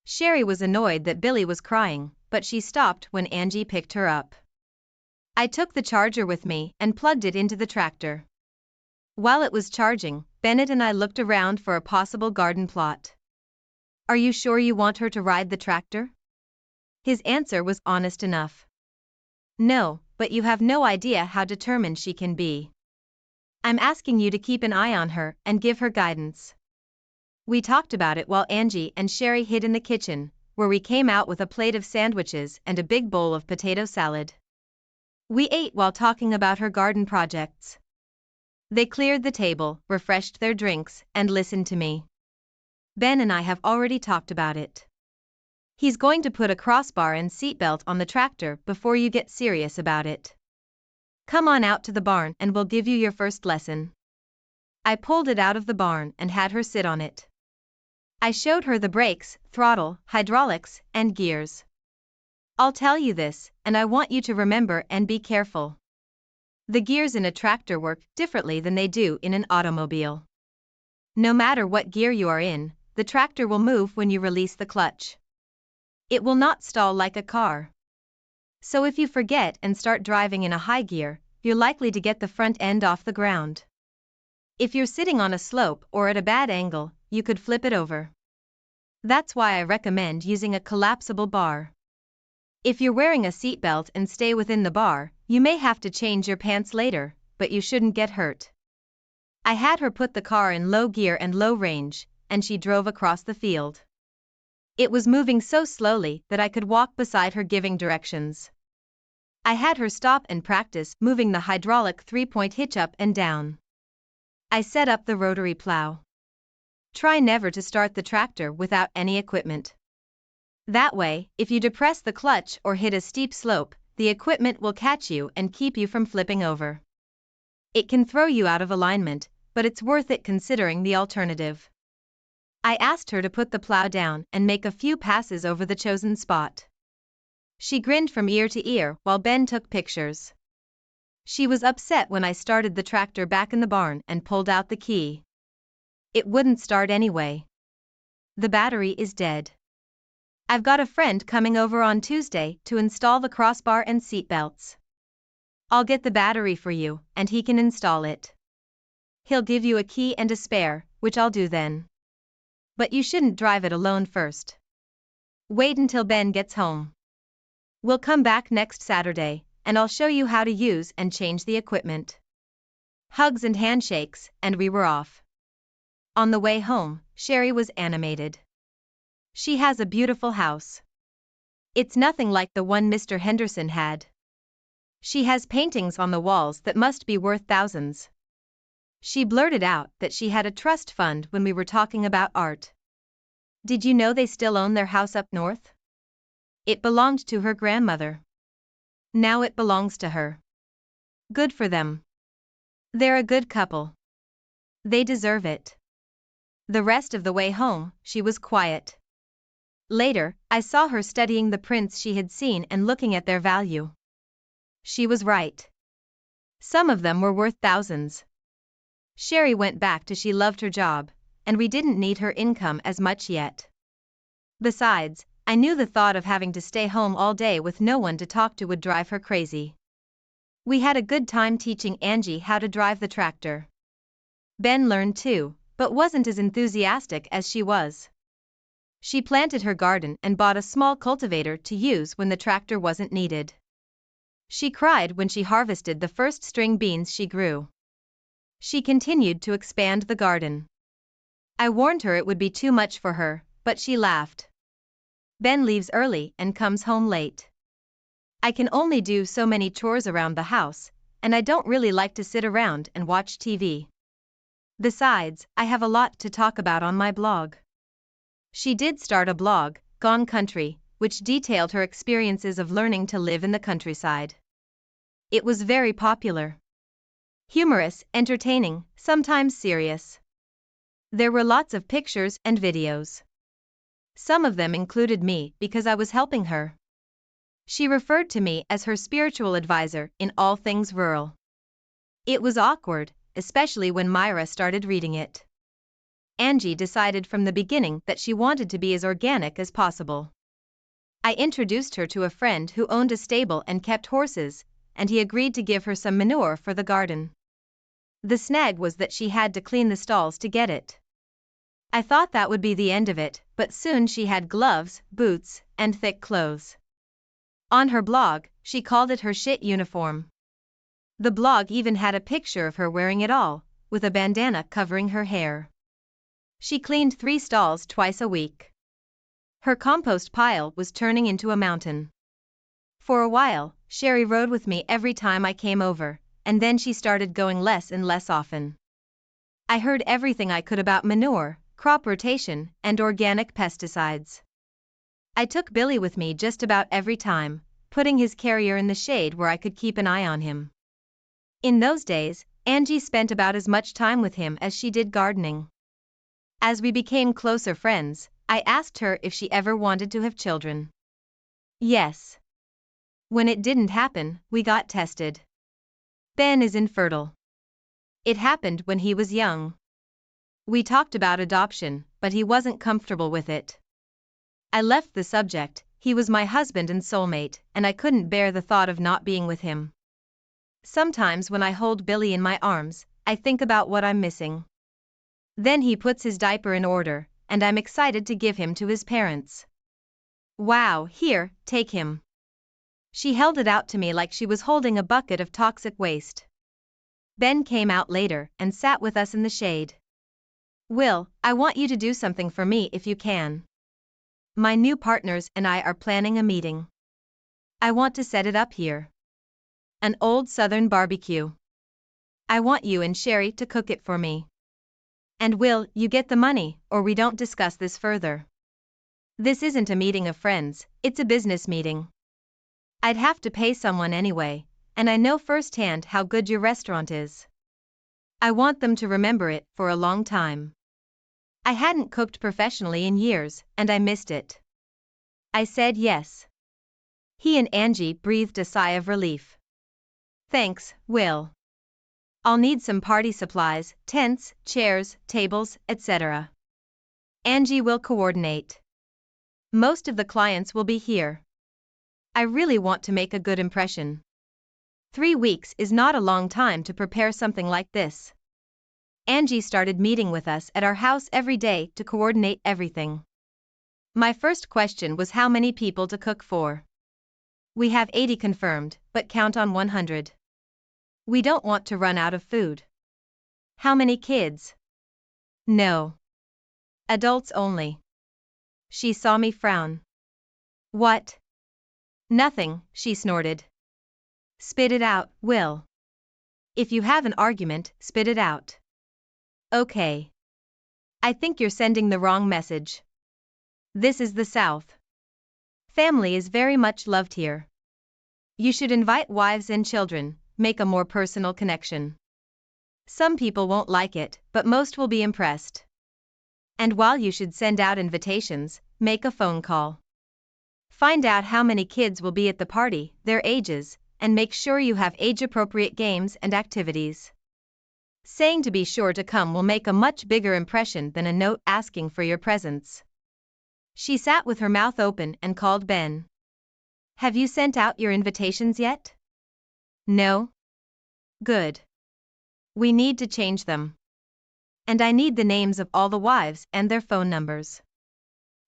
Sherry was annoyed that Billy was crying, but she stopped when Angie picked her up. I took the charger with me and plugged it into the tractor. While it was charging, Bennett and I looked around for a possible garden plot. "Are you sure you want her to ride the tractor?" His answer was honest enough. "No, but you have no idea how determined she can be. I'm asking you to keep an eye on her and give her guidance." We talked about it while Angie and Sherry hid in the kitchen, where we came out with a plate of sandwiches and a big bowl of potato salad. We ate while talking about her garden projects. They cleared the table, refreshed their drinks, and listened to me. "Ben and I have already talked about it. He's going to put a crossbar and seatbelt on the tractor before you get serious about it. Come on out to the barn and we'll give you your first lesson. I pulled it out of the barn and had her sit on it. I showed her the brakes, throttle, hydraulics, and gears. I'll tell you this, and I want you to remember and be careful. The gears in a tractor work differently than they do in an automobile. No matter what gear you are in, the tractor will move when you release the clutch. It will not stall like a car. So if you forget and start driving in a high gear, you're likely to get the front end off the ground. If you're sitting on a slope or at a bad angle, you could flip it over. That's why I recommend using a collapsible bar. If you're wearing a seatbelt and stay within the bar, you may have to change your pants later, but you shouldn't get hurt. I had her put the car in low gear and low range, and she drove across the field. It was moving so slowly that I could walk beside her giving directions. I had her stop and practice moving the hydraulic 3-point hitch up and down. I set up the rotary plow. Try never to start the tractor without any equipment. That way, if you depress the clutch or hit a steep slope, the equipment will catch you and keep you from flipping over. It can throw you out of alignment, but it's worth it considering the alternative. I asked her to put the plow down and make a few passes over the chosen spot. She grinned from ear to ear while Ben took pictures. She was upset when I started the tractor back in the barn and pulled out the key. It wouldn't start anyway. The battery is dead. I've got a friend coming over on Tuesday to install the crossbar and seat belts. I'll get the battery for you, and he can install it. He'll give you a key and a spare, which I'll do then. But you shouldn't drive it alone first. Wait until Ben gets home. We'll come back next Saturday, and I'll show you how to use and change the equipment. Hugs and handshakes, and we were off. On the way home, Sherry was animated. She has a beautiful house. It's nothing like the one Mr. Henderson had. She has paintings on the walls that must be worth thousands. She blurted out that she had a trust fund when we were talking about art. Did you know they still own their house up north? It belonged to her grandmother. Now it belongs to her. Good for them. They're a good couple. They deserve it. The rest of the way home, she was quiet. Later, I saw her studying the prints she had seen and looking at their value. She was right. Some of them were worth thousands. Sherry went back to she loved her job, and we didn't need her income as much yet. Besides, I knew the thought of having to stay home all day with no one to talk to would drive her crazy. We had a good time teaching Angie how to drive the tractor. Ben learned too, but wasn't as enthusiastic as she was. She planted her garden and bought a small cultivator to use when the tractor wasn't needed. She cried when she harvested the first string beans she grew. She continued to expand the garden. I warned her it would be too much for her, but she laughed. Ben leaves early and comes home late. I can only do so many chores around the house, and I don't really like to sit around and watch TV. Besides, I have a lot to talk about on my blog. She did start a blog, Gone Country, which detailed her experiences of learning to live in the countryside. It was very popular. Humorous, entertaining, sometimes serious. There were lots of pictures and videos. Some of them included me because I was helping her. She referred to me as her spiritual advisor in all things rural. It was awkward, especially when Myra started reading it. Angie decided from the beginning that she wanted to be as organic as possible. I introduced her to a friend who owned a stable and kept horses, and he agreed to give her some manure for the garden. The snag was that she had to clean the stalls to get it. I thought that would be the end of it, but soon she had gloves, boots, and thick clothes. On her blog, she called it her shit uniform. The blog even had a picture of her wearing it all, with a bandana covering her hair. She cleaned 3 stalls twice a week. Her compost pile was turning into a mountain. For a while, Sherry rode with me every time I came over, and then she started going less and less often. I heard everything I could about manure, crop rotation, and organic pesticides. I took Billy with me just about every time, putting his carrier in the shade where I could keep an eye on him. In those days, Angie spent about as much time with him as she did gardening. As we became closer friends, I asked her if she ever wanted to have children. Yes. When it didn't happen, we got tested. Ben is infertile. It happened when he was young. We talked about adoption, but he wasn't comfortable with it. I left the subject. He was my husband and soulmate, and I couldn't bear the thought of not being with him. Sometimes when I hold Billy in my arms, I think about what I'm missing. Then he puts his diaper in order, and I'm excited to give him to his parents. Wow, here, take him. She held it out to me like she was holding a bucket of toxic waste. Ben came out later and sat with us in the shade. Will, I want you to do something for me if you can. My new partners and I are planning a meeting. I want to set it up here. An old Southern barbecue. I want you and Sherry to cook it for me. And Will, you get the money, or we don't discuss this further. This isn't a meeting of friends, it's a business meeting. I'd have to pay someone anyway, and I know firsthand how good your restaurant is. I want them to remember it for a long time. I hadn't cooked professionally in years, and I missed it. I said yes. He and Angie breathed a sigh of relief. Thanks, Will. I'll need some party supplies, tents, chairs, tables, etc. Angie will coordinate. Most of the clients will be here. I really want to make a good impression. 3 weeks is not a long time to prepare something like this. Angie started meeting with us at our house every day to coordinate everything. My first question was how many people to cook for. We have 80 confirmed, but count on 100. We don't want to run out of food. How many kids? No. Adults only. She saw me frown. What? Nothing, she snorted. Spit it out, Will. If you have an argument, spit it out. Okay. I think you're sending the wrong message. This is the South. Family is very much loved here. You should invite wives and children, make a more personal connection. Some people won't like it, but most will be impressed. And while you should send out invitations, make a phone call. Find out how many kids will be at the party, their ages, and make sure you have age-appropriate games and activities. Saying to be sure to come will make a much bigger impression than a note asking for your presence. She sat with her mouth open and called Ben. Have you sent out your invitations yet? No? Good. We need to change them. And I need the names of all the wives and their phone numbers.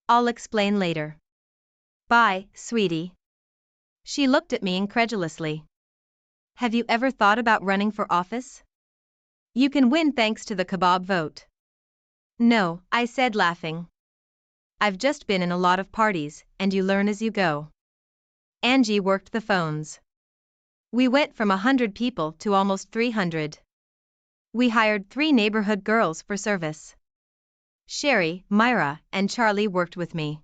I'll explain later. Bye, sweetie. She looked at me incredulously. Have you ever thought about running for office? You can win thanks to the kebab vote. No, I said laughing. I've just been in a lot of parties, and you learn as you go. Angie worked the phones. We went from 100 people to almost 300. We hired 3 neighborhood girls for service. Sherry, Myra, and Charlie worked with me.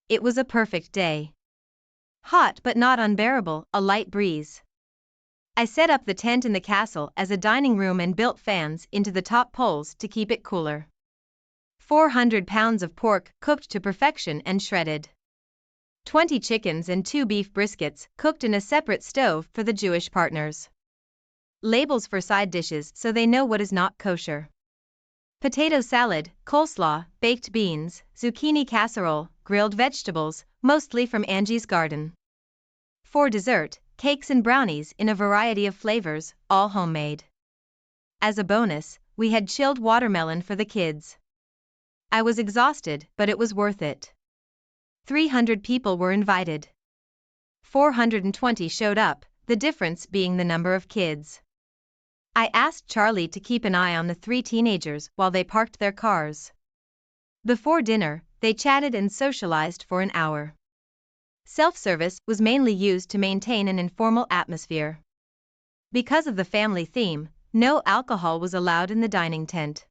It was a perfect day. Hot but not unbearable, a light breeze. I set up the tent in the castle as a dining room and built fans into the top poles to keep it cooler. 400 pounds of pork cooked to perfection and shredded. 20 chickens and 2 beef briskets cooked in a separate stove for the Jewish partners. Labels for side dishes so they know what is not kosher. Potato salad, coleslaw, baked beans, zucchini casserole, grilled vegetables, mostly from Angie's garden. For dessert, cakes and brownies in a variety of flavors, all homemade. As a bonus, we had chilled watermelon for the kids. I was exhausted, but it was worth it. 300 people were invited. 420 showed up, the difference being the number of kids. I asked Charlie to keep an eye on the 3 teenagers while they parked their cars. Before dinner, they chatted and socialized for an hour. Self-service was mainly used to maintain an informal atmosphere. Because of the family theme, no alcohol was allowed in the dining tent.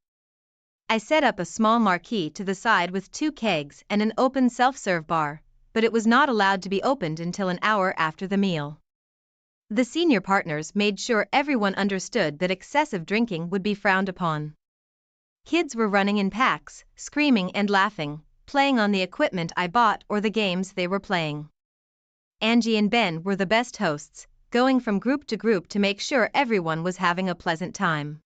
I set up a small marquee to the side with 2 kegs and an open self-serve bar, but it was not allowed to be opened until an hour after the meal. The senior partners made sure everyone understood that excessive drinking would be frowned upon. Kids were running in packs, screaming and laughing, playing on the equipment I bought or the games they were playing. Angie and Ben were the best hosts, going from group to group to make sure everyone was having a pleasant time.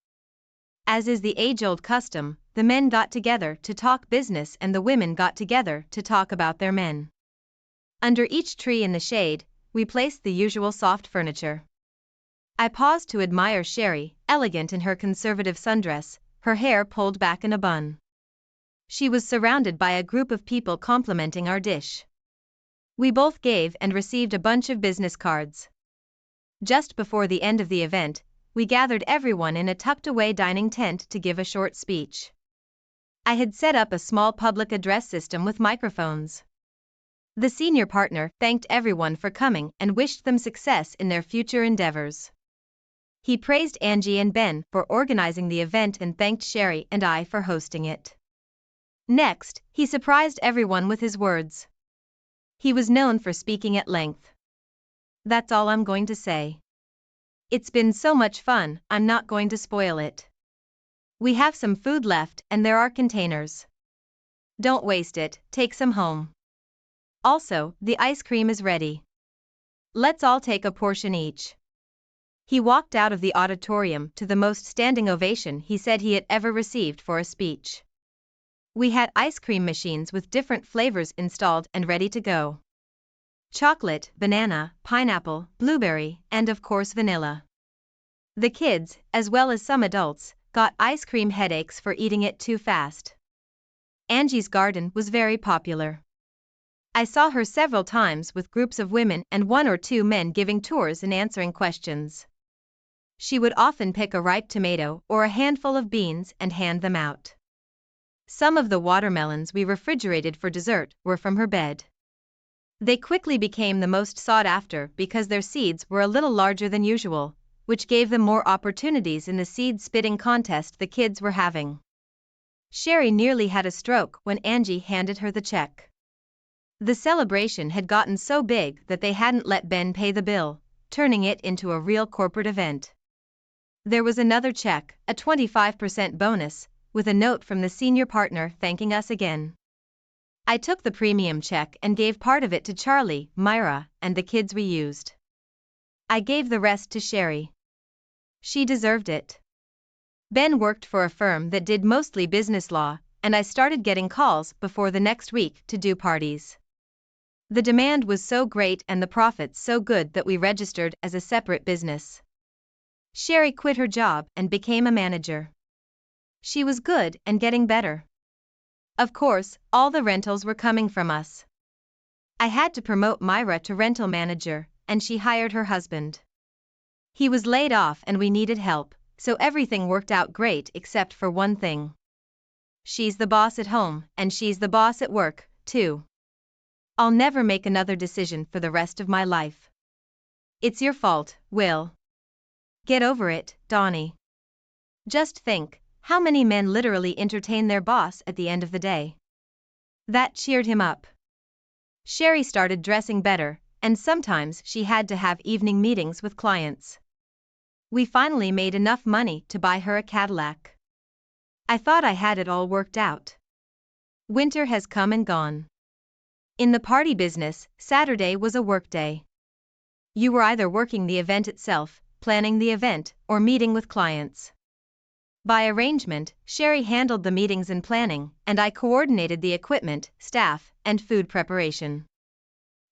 As is the age-old custom, the men got together to talk business and the women got together to talk about their men. Under each tree in the shade, we placed the usual soft furniture. I paused to admire Sherry, elegant in her conservative sundress, her hair pulled back in a bun. She was surrounded by a group of people complimenting our dish. We both gave and received a bunch of business cards. Just before the end of the event, we gathered everyone in a tucked-away dining tent to give a short speech. I had set up a small public address system with microphones. The senior partner thanked everyone for coming and wished them success in their future endeavors. He praised Angie and Ben for organizing the event and thanked Sherry and I for hosting it. Next, he surprised everyone with his words. He was known for speaking at length. That's all I'm going to say. It's been so much fun, I'm not going to spoil it. We have some food left and there are containers. Don't waste it, take some home. Also, the ice cream is ready. Let's all take a portion each. He walked out of the auditorium to the most standing ovation he said he had ever received for a speech. We had ice cream machines with different flavors installed and ready to go. Chocolate, banana, pineapple, blueberry, and of course vanilla. The kids, as well as some adults, got ice cream headaches for eating it too fast. Angie's garden was very popular. I saw her several times with groups of women and 1 or 2 men giving tours and answering questions. She would often pick a ripe tomato or a handful of beans and hand them out. Some of the watermelons we refrigerated for dessert were from her bed. They quickly became the most sought after because their seeds were a little larger than usual, which gave them more opportunities in the seed spitting contest the kids were having. Sherry nearly had a stroke when Angie handed her the check. The celebration had gotten so big that they hadn't let Ben pay the bill, turning it into a real corporate event. There was another check, a 25% bonus, with a note from the senior partner thanking us again. I took the premium check and gave part of it to Charlie, Myra, and the kids we used. I gave the rest to Sherry. She deserved it. Ben worked for a firm that did mostly business law, and I started getting calls before the next week to do parties. The demand was so great and the profits so good that we registered as a separate business. Sherry quit her job and became a manager. She was good and getting better. Of course, all the rentals were coming from us. I had to promote Myra to rental manager, and she hired her husband. He was laid off and we needed help, so everything worked out great except for one thing. She's the boss at home, and she's the boss at work, too. I'll never make another decision for the rest of my life. It's your fault, Will. Get over it, Donnie. Just think, how many men literally entertain their boss at the end of the day? That cheered him up. Sherry started dressing better, and sometimes she had to have evening meetings with clients. We finally made enough money to buy her a Cadillac. I thought I had it all worked out. Winter has come and gone. In the party business, Saturday was a work day. You were either working the event itself, planning the event, or meeting with clients. By arrangement, Sherry handled the meetings and planning, and I coordinated the equipment, staff, and food preparation.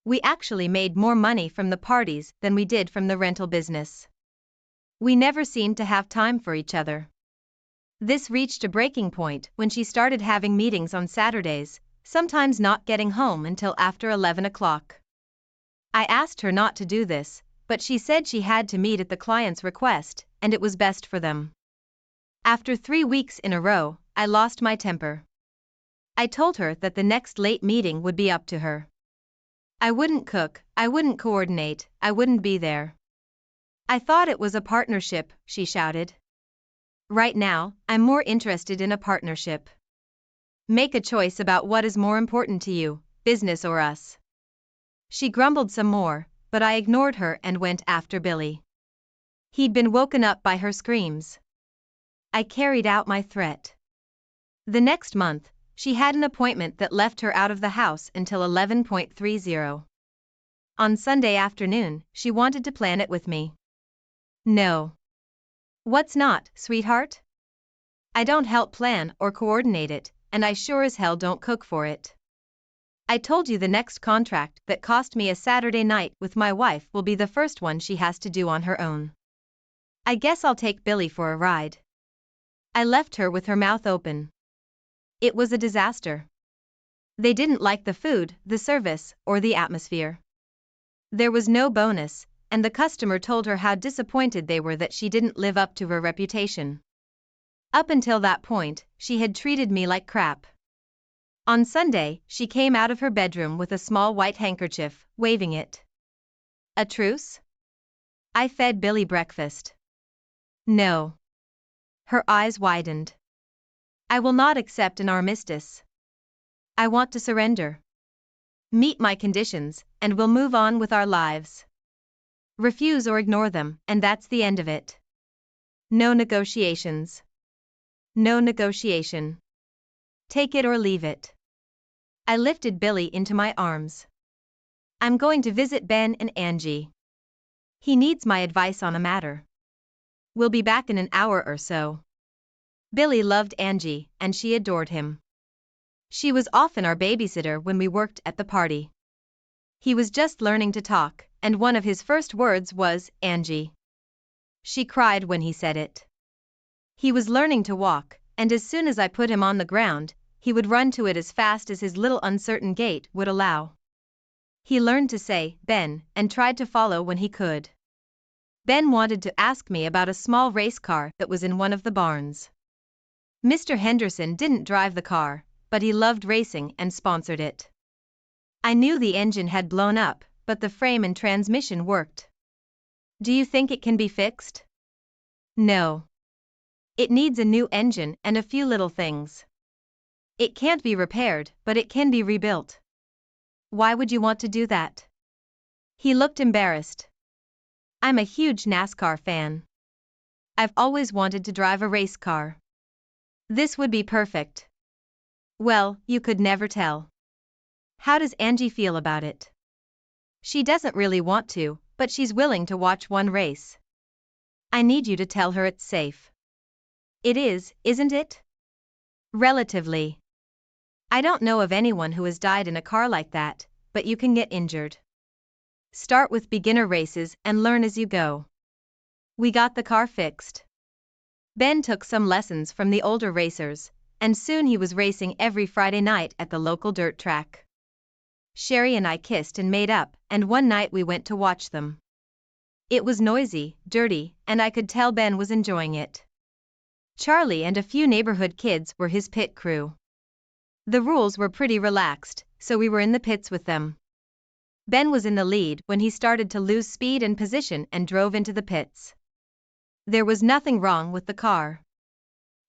We actually made more money from the parties than we did from the rental business. We never seemed to have time for each other. This reached a breaking point when she started having meetings on Saturdays, sometimes not getting home until after 11 o'clock. I asked her not to do this, but she said she had to meet at the client's request, and it was best for them. After 3 weeks in a row, I lost my temper. I told her that the next late meeting would be up to her. I wouldn't cook, I wouldn't coordinate, I wouldn't be there. I thought it was a partnership, she shouted. Right now, I'm more interested in a partnership. Make a choice about what is more important to you, business or us. She grumbled some more, but I ignored her and went after Billy. He'd been woken up by her screams. I carried out my threat. The next month, she had an appointment that left her out of the house until 11:30. On Sunday afternoon, she wanted to plan it with me. No. What's not, sweetheart? I don't help plan or coordinate it, and I sure as hell don't cook for it. I told you the next contract that cost me a Saturday night with my wife will be the first one she has to do on her own. I guess I'll take Billy for a ride. I left her with her mouth open. It was a disaster. They didn't like the food, the service, or the atmosphere. There was no bonus, and the customer told her how disappointed they were that she didn't live up to her reputation. Up until that point, she had treated me like crap. On Sunday, she came out of her bedroom with a small white handkerchief, waving it. A truce? I fed Billy breakfast. No. Her eyes widened. I will not accept an armistice. I want to surrender. Meet my conditions, and we'll move on with our lives. Refuse or ignore them, and that's the end of it. No negotiations. No negotiation. Take it or leave it. I lifted Billy into my arms. I'm going to visit Ben and Angie. He needs my advice on a matter. We'll be back in an hour or so. Billy loved Angie, and she adored him. She was often our babysitter when we worked at the party. He was just learning to talk, and one of his first words was, Angie. She cried when he said it. He was learning to walk, and as soon as I put him on the ground, he would run to it as fast as his little uncertain gait would allow. He learned to say, Ben, and tried to follow when he could. Ben wanted to ask me about a small race car that was in one of the barns. Mr. Henderson didn't drive the car, but he loved racing and sponsored it. I knew the engine had blown up, but the frame and transmission worked. Do you think it can be fixed? No. It needs a new engine and a few little things. It can't be repaired, but it can be rebuilt. Why would you want to do that? He looked embarrassed. I'm a huge NASCAR fan. I've always wanted to drive a race car. This would be perfect. Well, you could never tell. How does Angie feel about it? She doesn't really want to, but she's willing to watch one race. I need you to tell her it's safe. It is, isn't it? Relatively. I don't know of anyone who has died in a car like that, but you can get injured. Start with beginner races and learn as you go. We got the car fixed. Ben took some lessons from the older racers, and soon he was racing every Friday night at the local dirt track. Sherry and I kissed and made up, and one night we went to watch them. It was noisy, dirty, and I could tell Ben was enjoying it. Charlie and a few neighborhood kids were his pit crew. The rules were pretty relaxed, so we were in the pits with them. Ben was in the lead when he started to lose speed and position and drove into the pits. There was nothing wrong with the car.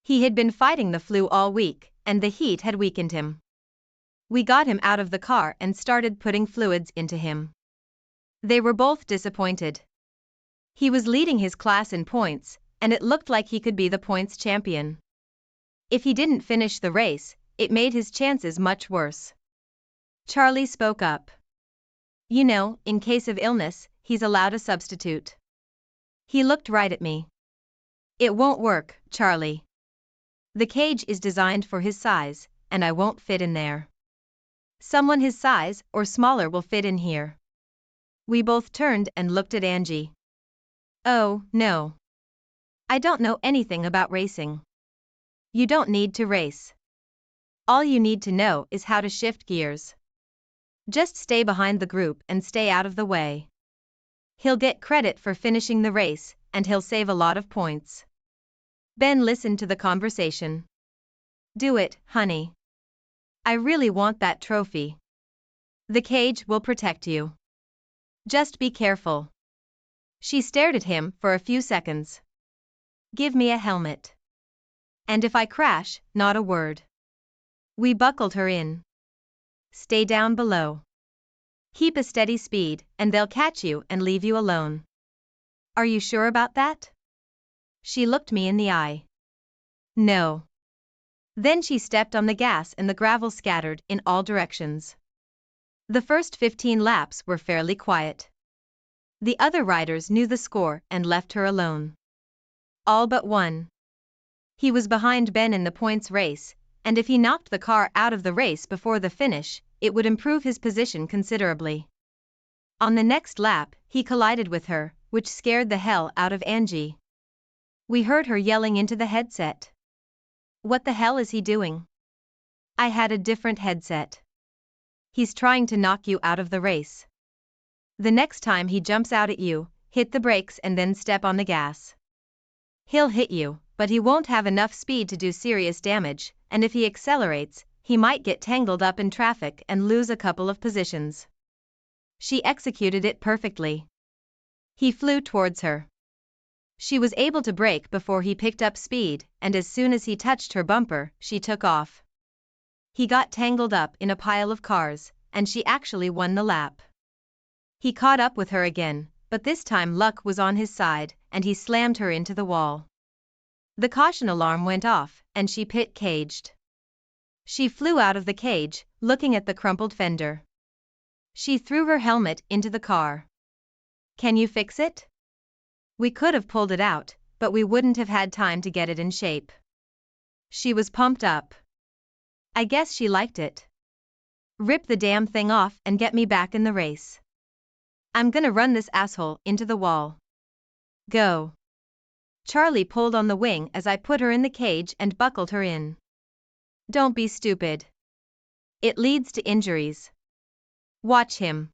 He had been fighting the flu all week, and the heat had weakened him. We got him out of the car and started putting fluids into him. They were both disappointed. He was leading his class in points, and it looked like he could be the points champion. If he didn't finish the race, it made his chances much worse. Charlie spoke up. You know, in case of illness, he's allowed a substitute. He looked right at me. It won't work, Charlie. The cage is designed for his size, and I won't fit in there. Someone his size or smaller will fit in here. We both turned and looked at Angie. Oh, no. I don't know anything about racing. You don't need to race. All you need to know is how to shift gears. Just stay behind the group and stay out of the way. He'll get credit for finishing the race, and he'll save a lot of points. Ben listened to the conversation. Do it, honey. I really want that trophy. The cage will protect you. Just be careful. She stared at him for a few seconds. Give me a helmet. And if I crash, not a word. We buckled her in. Stay down below. Keep a steady speed, and they'll catch you and leave you alone. Are you sure about that? She looked me in the eye. No. Then she stepped on the gas and the gravel scattered in all directions. The first 15 laps were fairly quiet. The other riders knew the score and left her alone. All but one. He was behind Ben in the points race, and if he knocked the car out of the race before the finish, it would improve his position considerably. On the next lap, he collided with her, which scared the hell out of Angie. We heard her yelling into the headset. What the hell is he doing? I had a different headset. He's trying to knock you out of the race. The next time he jumps out at you, hit the brakes and then step on the gas. He'll hit you, but he won't have enough speed to do serious damage, and if he accelerates, he might get tangled up in traffic and lose a couple of positions. She executed it perfectly. He flew towards her. She was able to brake before he picked up speed, and as soon as he touched her bumper, she took off. He got tangled up in a pile of cars, and she actually won the lap. He caught up with her again, but this time luck was on his side, and he slammed her into the wall. The caution alarm went off, and she pit-caged. She flew out of the cage, looking at the crumpled fender. She threw her helmet into the car. Can you fix it? We could have pulled it out, but we wouldn't have had time to get it in shape. She was pumped up. I guess she liked it. Rip the damn thing off and get me back in the race. I'm gonna run this asshole into the wall. Go. Charlie pulled on the wing as I put her in the cage and buckled her in. Don't be stupid. It leads to injuries. Watch him.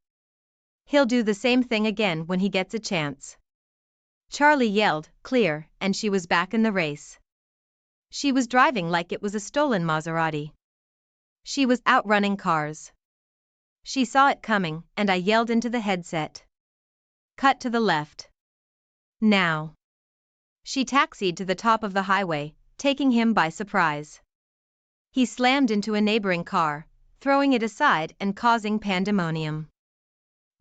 He'll do the same thing again when he gets a chance. Charlie yelled, clear, and she was back in the race. She was driving like it was a stolen Maserati. She was outrunning cars. She saw it coming, and I yelled into the headset. Cut to the left. Now. She taxied to the top of the highway, taking him by surprise. He slammed into a neighboring car, throwing it aside and causing pandemonium.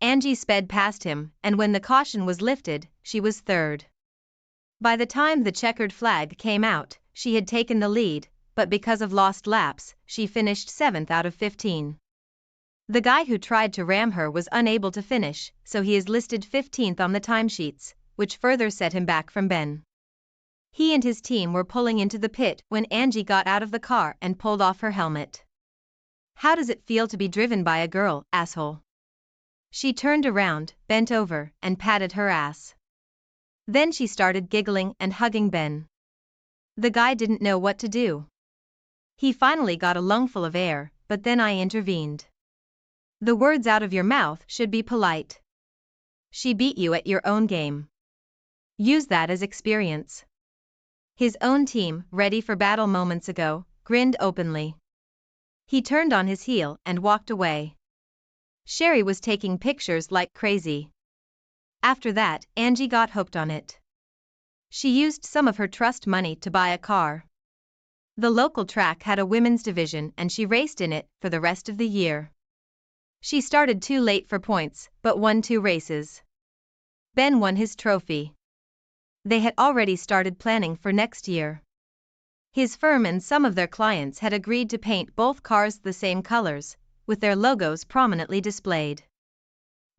Angie sped past him, and when the caution was lifted, she was third. By the time the checkered flag came out, she had taken the lead, but because of lost laps, she finished 7th out of 15. The guy who tried to ram her was unable to finish, so he is listed 15th on the timesheets, which further set him back from Ben. He and his team were pulling into the pit when Angie got out of the car and pulled off her helmet. How does it feel to be driven by a girl, asshole? She turned around, bent over, and patted her ass. Then she started giggling and hugging Ben. The guy didn't know what to do. He finally got a lungful of air, but then I intervened. The words out of your mouth should be polite. She beat you at your own game. Use that as experience. His own team, ready for battle moments ago, grinned openly. He turned on his heel and walked away. Sherry was taking pictures like crazy. After that, Angie got hooked on it. She used some of her trust money to buy a car. The local track had a women's division and she raced in it for the rest of the year. She started too late for points, but won 2 races. Ben won his trophy. They had already started planning for next year. His firm and some of their clients had agreed to paint both cars the same colors, with their logos prominently displayed.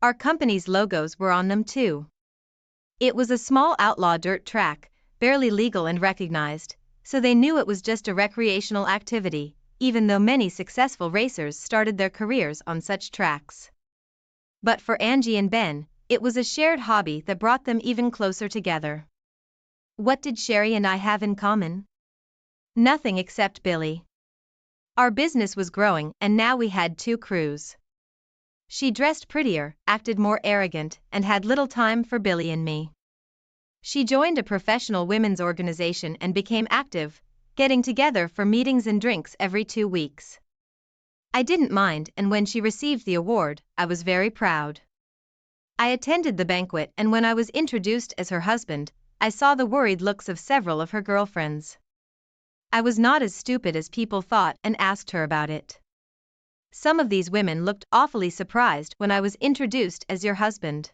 Our company's logos were on them too. It was a small outlaw dirt track, barely legal and recognized, so they knew it was just a recreational activity, even though many successful racers started their careers on such tracks. But for Angie and Ben, it was a shared hobby that brought them even closer together. What did Sherry and I have in common? Nothing except Billy. Our business was growing and now we had 2 crews. She dressed prettier, acted more arrogant, and had little time for Billy and me. She joined a professional women's organization and became active, getting together for meetings and drinks every 2 weeks. I didn't mind, and when she received the award, I was very proud. I attended the banquet, and when I was introduced as her husband, I saw the worried looks of several of her girlfriends. I was not as stupid as people thought and asked her about it. Some of these women looked awfully surprised when I was introduced as your husband.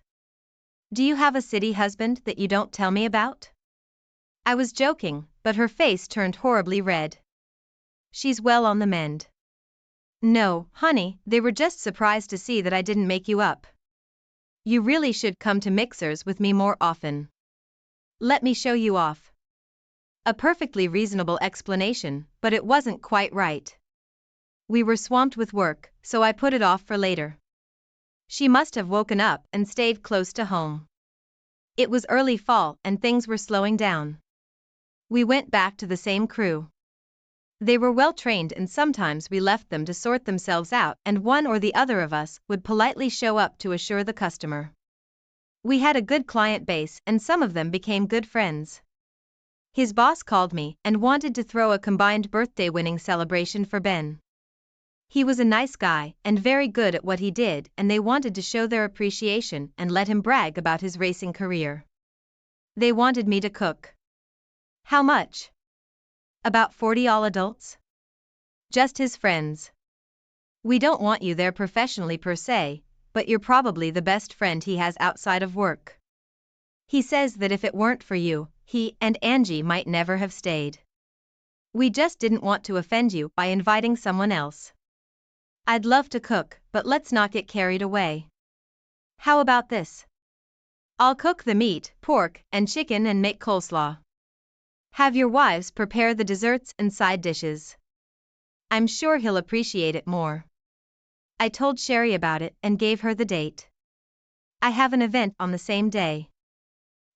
Do you have a city husband that you don't tell me about? I was joking, but her face turned horribly red. She's well on the mend. No, honey, they were just surprised to see that I didn't make you up. You really should come to mixers with me more often. Let me show you off. A perfectly reasonable explanation, but it wasn't quite right. We were swamped with work, so I put it off for later. She must have woken up and stayed close to home. It was early fall and things were slowing down. We went back to the same crew. They were well trained and sometimes we left them to sort themselves out and one or the other of us would politely show up to assure the customer. We had a good client base and some of them became good friends. His boss called me and wanted to throw a combined birthday winning celebration for Ben. He was a nice guy and very good at what he did and they wanted to show their appreciation and let him brag about his racing career. They wanted me to cook. How much? About 40 all adults? Just his friends. We don't want you there professionally per se, but you're probably the best friend he has outside of work. He says that if it weren't for you, he and Angie might never have stayed. We just didn't want to offend you by inviting someone else. I'd love to cook, but let's not get carried away. How about this? I'll cook the meat, pork, and chicken and make coleslaw. Have your wives prepare the desserts and side dishes. I'm sure he'll appreciate it more. I told Sherry about it and gave her the date. I have an event on the same day.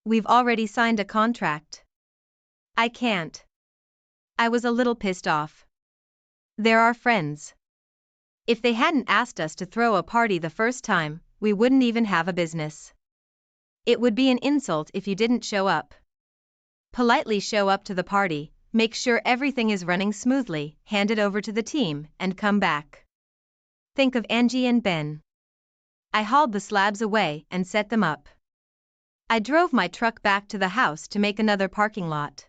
We've already signed a contract. I can't. I was a little pissed off. They're our friends. If they hadn't asked us to throw a party the first time, we wouldn't even have a business. It would be an insult if you didn't show up. Politely show up to the party, make sure everything is running smoothly, hand it over to the team, and come back. Think of Angie and Ben. I hauled the slabs away and set them up. I drove my truck back to the house to make another parking lot.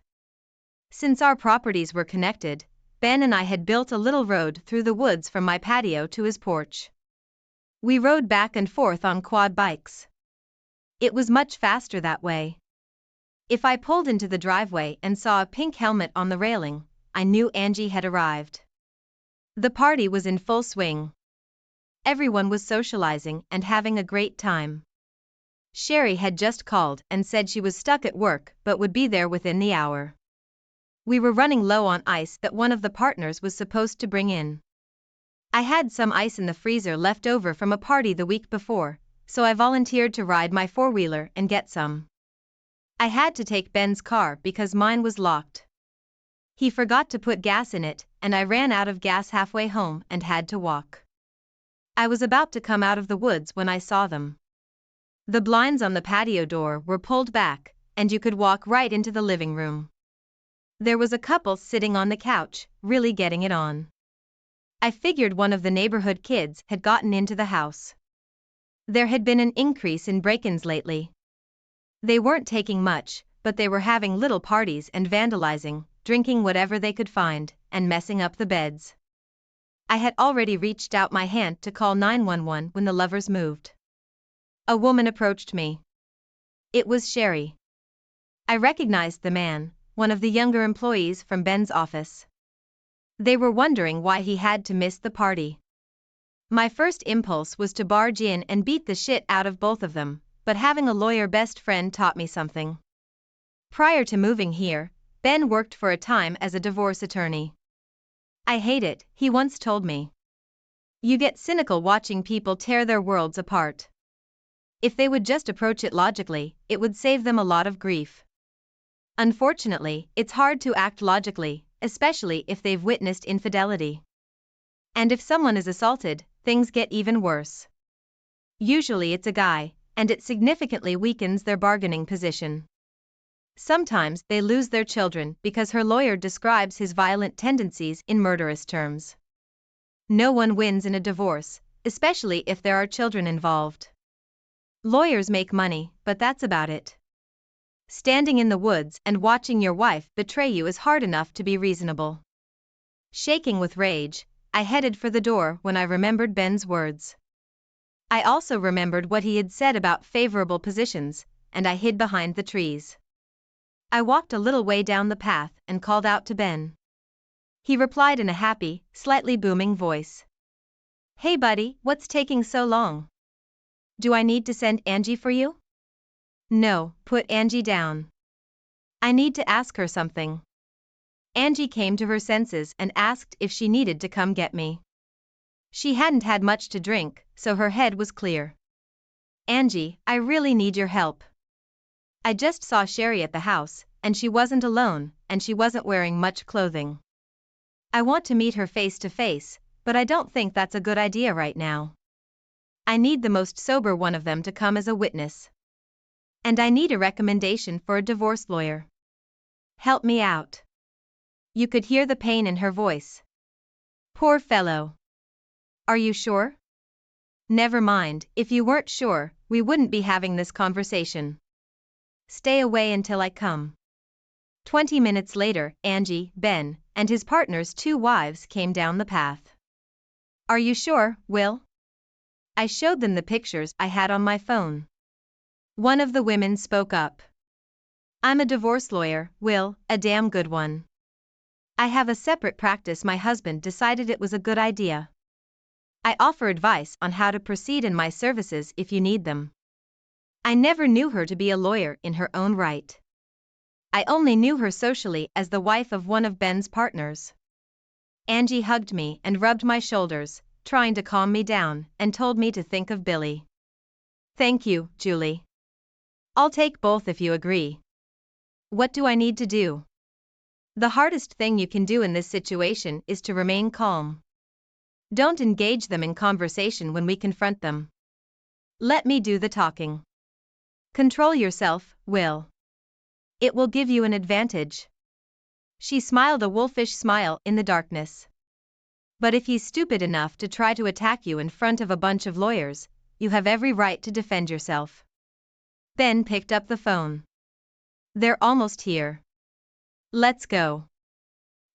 Since our properties were connected, Ben and I had built a little road through the woods from my patio to his porch. We rode back and forth on quad bikes. It was much faster that way. If I pulled into the driveway and saw a pink helmet on the railing, I knew Angie had arrived. The party was in full swing. Everyone was socializing and having a great time. Sherry had just called and said she was stuck at work but would be there within the hour. We were running low on ice that one of the partners was supposed to bring in. I had some ice in the freezer left over from a party the week before, so I volunteered to ride my four-wheeler and get some. I had to take Ben's car because mine was locked. He forgot to put gas in it, and I ran out of gas halfway home and had to walk. I was about to come out of the woods when I saw them. The blinds on the patio door were pulled back, and you could walk right into the living room. There was a couple sitting on the couch, really getting it on. I figured one of the neighborhood kids had gotten into the house. There had been an increase in break-ins lately. They weren't taking much, but they were having little parties and vandalizing, drinking whatever they could find, and messing up the beds. I had already reached out my hand to call 911 when the lovers moved. A woman approached me. It was Sherry. I recognized the man, one of the younger employees from Ben's office. They were wondering why he had to miss the party. My first impulse was to barge in and beat the shit out of both of them, but having a lawyer best friend taught me something. Prior to moving here, Ben worked for a time as a divorce attorney. I hate it, he once told me. You get cynical watching people tear their worlds apart. If they would just approach it logically, it would save them a lot of grief. Unfortunately, it's hard to act logically, especially if they've witnessed infidelity. And if someone is assaulted, things get even worse. Usually it's a guy, and it significantly weakens their bargaining position. Sometimes they lose their children because her lawyer describes his violent tendencies in murderous terms. No one wins in a divorce, especially if there are children involved. Lawyers make money, but that's about it. Standing in the woods and watching your wife betray you is hard enough to be reasonable. Shaking with rage, I headed for the door when I remembered Ben's words. I also remembered what he had said about favorable positions, and I hid behind the trees. I walked a little way down the path and called out to Ben. He replied in a happy, slightly booming voice. Hey buddy, what's taking so long? Do I need to send Angie for you? No, put Angie down. I need to ask her something. Angie came to her senses and asked if she needed to come get me. She hadn't had much to drink, so her head was clear. Angie, I really need your help. I just saw Sherry at the house, and she wasn't alone, and she wasn't wearing much clothing. I want to meet her face to face, but I don't think that's a good idea right now. I need the most sober one of them to come as a witness. And I need a recommendation for a divorce lawyer. Help me out. You could hear the pain in her voice. Poor fellow. Are you sure? Never mind, if you weren't sure, we wouldn't be having this conversation. Stay away until I come. 20 minutes later, Angie, Ben, and his partner's 2 wives came down the path. Are you sure, Will? I showed them the pictures I had on my phone. One of the women spoke up. I'm a divorce lawyer, Will, a damn good one. I have a separate practice. My husband decided it was a good idea. I offer advice on how to proceed in my services if you need them. I never knew her to be a lawyer in her own right. I only knew her socially as the wife of one of Ben's partners. Angie hugged me and rubbed my shoulders, trying to calm me down, and told me to think of Billy. Thank you, Julie. I'll take both if you agree. What do I need to do? The hardest thing you can do in this situation is to remain calm. Don't engage them in conversation when we confront them. Let me do the talking. Control yourself, Will. It will give you an advantage. She smiled a wolfish smile in the darkness. But if he's stupid enough to try to attack you in front of a bunch of lawyers, you have every right to defend yourself. Ben picked up the phone. They're almost here. Let's go.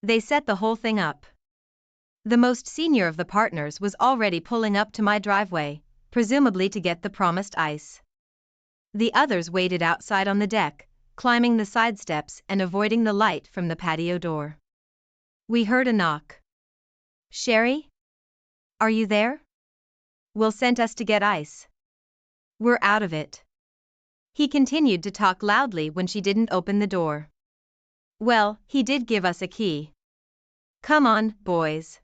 They set the whole thing up. The most senior of the partners was already pulling up to my driveway, presumably to get the promised ice. The others waited outside on the deck, climbing the side steps and avoiding the light from the patio door. We heard a knock. Sherry? Are you there? Will sent us to get ice. We're out of it. He continued to talk loudly when she didn't open the door. Well, he did give us a key. Come on, boys.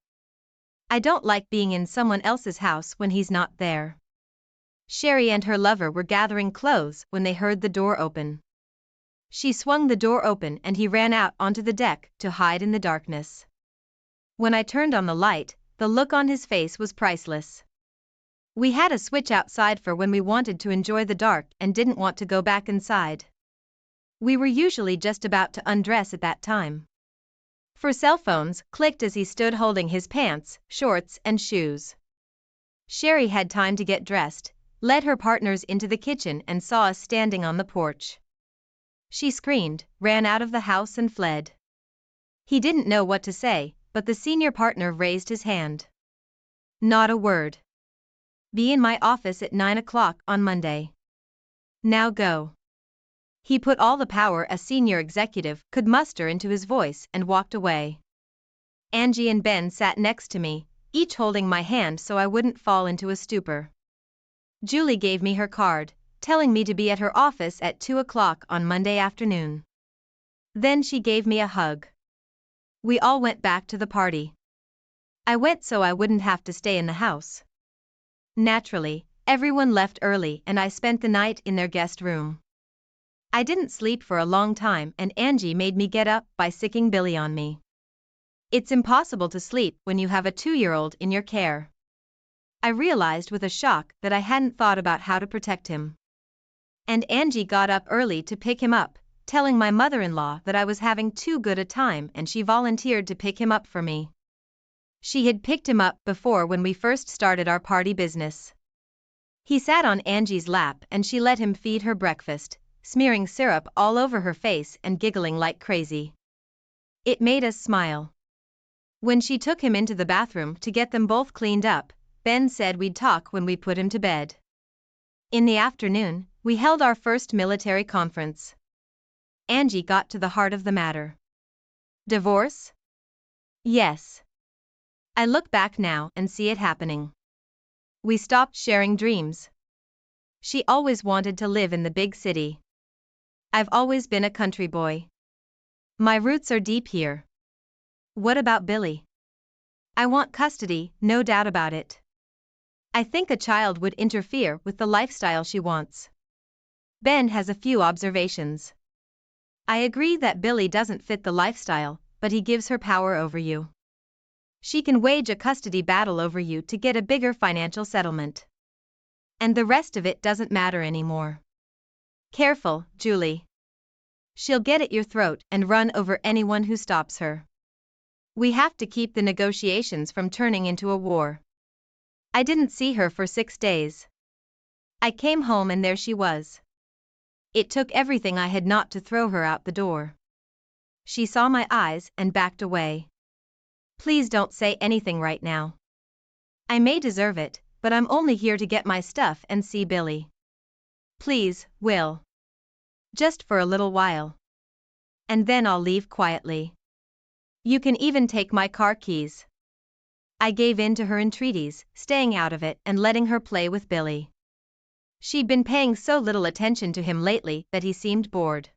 I don't like being in someone else's house when he's not there. Sherry and her lover were gathering clothes when they heard the door open. She swung the door open and he ran out onto the deck to hide in the darkness. When I turned on the light, the look on his face was priceless. We had a switch outside for when we wanted to enjoy the dark and didn't want to go back inside. We were usually just about to undress at that time. For cell phones clicked as he stood holding his pants, shorts, and shoes. Sherry had time to get dressed, led her partners into the kitchen and saw us standing on the porch. She screamed, ran out of the house and fled. He didn't know what to say, but the senior partner raised his hand. Not a word. Be in my office at 9 o'clock on Monday. Now go. He put all the power a senior executive could muster into his voice and walked away. Angie and Ben sat next to me, each holding my hand so I wouldn't fall into a stupor. Julie gave me her card, telling me to be at her office at 2 o'clock on Monday afternoon. Then she gave me a hug. We all went back to the party. I went so I wouldn't have to stay in the house. Naturally, everyone left early and I spent the night in their guest room. I didn't sleep for a long time and Angie made me get up by sicking Billy on me. It's impossible to sleep when you have a 2-year-old in your care. I realized with a shock that I hadn't thought about how to protect him. And Angie got up early to pick him up, telling my mother-in-law that I was having too good a time and she volunteered to pick him up for me. She had picked him up before when we first started our party business. He sat on Angie's lap and she let him feed her breakfast, smearing syrup all over her face and giggling like crazy. It made us smile. When she took him into the bathroom to get them both cleaned up, Ben said we'd talk when we put him to bed. In the afternoon, we held our first military conference. Angie got to the heart of the matter. Divorce? Yes. I look back now and see it happening. We stopped sharing dreams. She always wanted to live in the big city. I've always been a country boy. My roots are deep here. What about Billy? I want custody, no doubt about it. I think a child would interfere with the lifestyle she wants. Ben has a few observations. I agree that Billy doesn't fit the lifestyle, but he gives her power over you. She can wage a custody battle over you to get a bigger financial settlement. And the rest of it doesn't matter anymore. Careful, Julie. She'll get at your throat and run over anyone who stops her. We have to keep the negotiations from turning into a war. I didn't see her for 6 days. I came home and there she was. It took everything I had not to throw her out the door. She saw my eyes and backed away. Please don't say anything right now. I may deserve it, but I'm only here to get my stuff and see Billy. Please, Will. Just for a little while. And then I'll leave quietly. You can even take my car keys. I gave in to her entreaties, staying out of it and letting her play with Billy. She'd been paying so little attention to him lately that he seemed bored.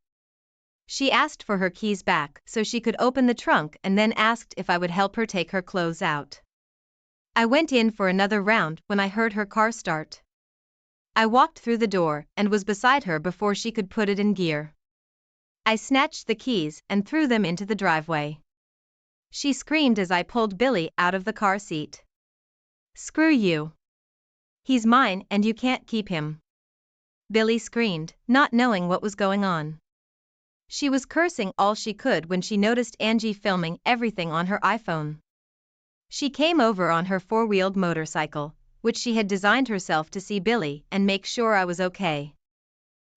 She asked for her keys back so she could open the trunk and then asked if I would help her take her clothes out. I went in for another round when I heard her car start. I walked through the door and was beside her before she could put it in gear. I snatched the keys and threw them into the driveway. She screamed as I pulled Billy out of the car seat. Screw you. He's mine and you can't keep him. Billy screamed, not knowing what was going on. She was cursing all she could when she noticed Angie filming everything on her iPhone. She came over on her 4-wheeled motorcycle, which she had designed herself to see Billy and make sure I was okay.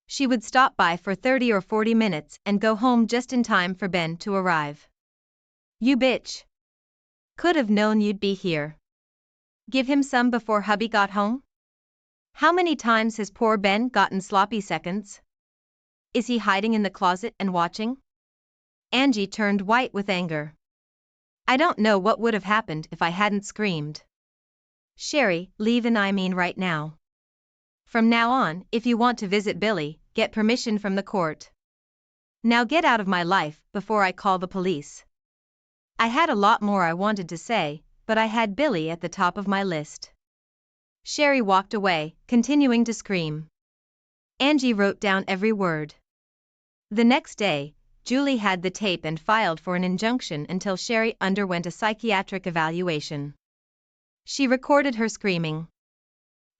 She would stop by for 30 or 40 minutes and go home just in time for Ben to arrive. You bitch. Could have known you'd be here. Give him some before hubby got home? How many times has poor Ben gotten sloppy seconds? Is he hiding in the closet and watching? Angie turned white with anger. I don't know what would have happened if I hadn't screamed. Sherry, leave and I mean right now. From now on, if you want to visit Billy, get permission from the court. Now get out of my life before I call the police. I had a lot more I wanted to say, but I had Billy at the top of my list. Sherry walked away, continuing to scream. Angie wrote down every word. The next day, Julie had the tape and filed for an injunction until Sherry underwent a psychiatric evaluation. She recorded her screaming.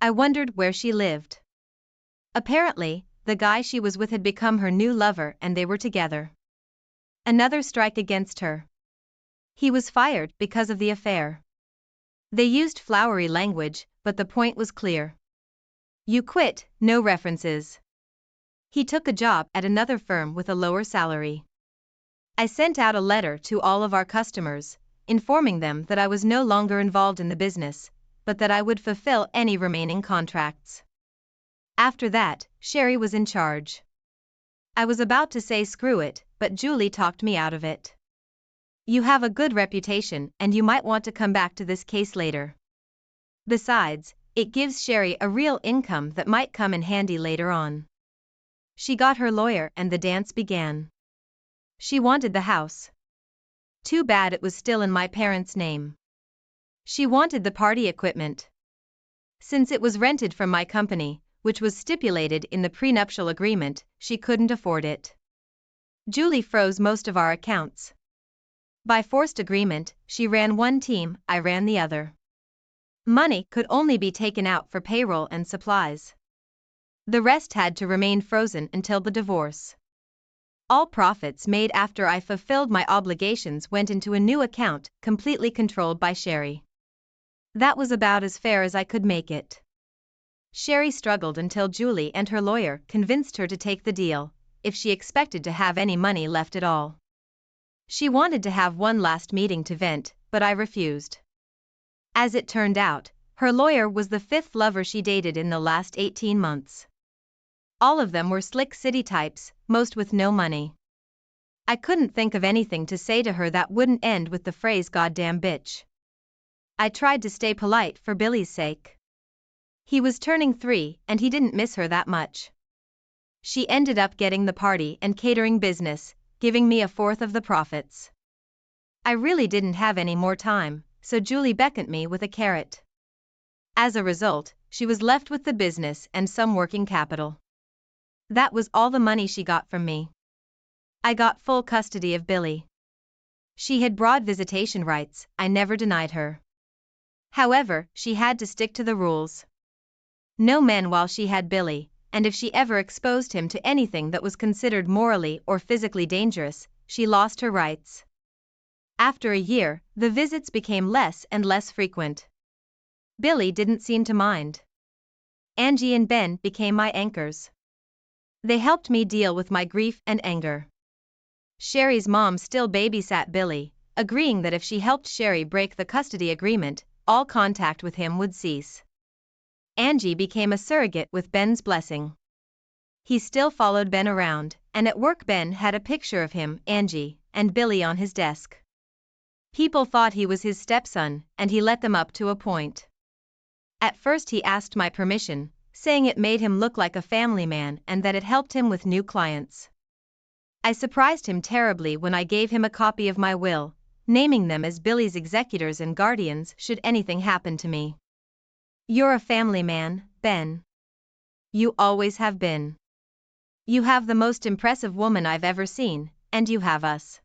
I wondered where she lived. Apparently, the guy she was with had become her new lover and they were together. Another strike against her. He was fired because of the affair. They used flowery language, but the point was clear. You quit, no references. He took a job at another firm with a lower salary. I sent out a letter to all of our customers, informing them that I was no longer involved in the business, but that I would fulfill any remaining contracts. After that, Sherry was in charge. I was about to say screw it, but Julie talked me out of it. You have a good reputation and you might want to come back to this case later. Besides, it gives Sherry a real income that might come in handy later on. She got her lawyer and the dance began. She wanted the house. Too bad it was still in my parents' name. She wanted the party equipment. Since it was rented from my company, which was stipulated in the prenuptial agreement, she couldn't afford it. Julie froze most of our accounts. By forced agreement, she ran one team, I ran the other. Money could only be taken out for payroll and supplies. The rest had to remain frozen until the divorce. All profits made after I fulfilled my obligations went into a new account, completely controlled by Sherry. That was about as fair as I could make it. Sherry struggled until Julie and her lawyer convinced her to take the deal, if she expected to have any money left at all. She wanted to have one last meeting to vent, but I refused. As it turned out, her lawyer was the fifth lover she dated in the last 18 months. All of them were slick city types, most with no money. I couldn't think of anything to say to her that wouldn't end with the phrase "goddamn bitch." I tried to stay polite for Billy's sake. He was turning 3 and he didn't miss her that much. She ended up getting the party and catering business, giving me a fourth of the profits. I really didn't have any more time, so Julie beckoned me with a carrot. As a result, she was left with the business and some working capital. That was all the money she got from me. I got full custody of Billy. She had broad visitation rights, I never denied her. However, she had to stick to the rules. No men while she had Billy, and if she ever exposed him to anything that was considered morally or physically dangerous, she lost her rights. After a year, the visits became less and less frequent. Billy didn't seem to mind. Angie and Ben became my anchors. They helped me deal with my grief and anger. Sherry's mom still babysat Billy, agreeing that if she helped Sherry break the custody agreement, all contact with him would cease. Angie became a surrogate with Ben's blessing. He still followed Ben around, and at work Ben had a picture of him, Angie, and Billy on his desk. People thought he was his stepson, and he let them up to a point. At first he asked my permission, saying it made him look like a family man and that it helped him with new clients. I surprised him terribly when I gave him a copy of my will, naming them as Billy's executors and guardians should anything happen to me. You're a family man, Ben. You always have been. You have the most impressive woman I've ever seen, and you have us.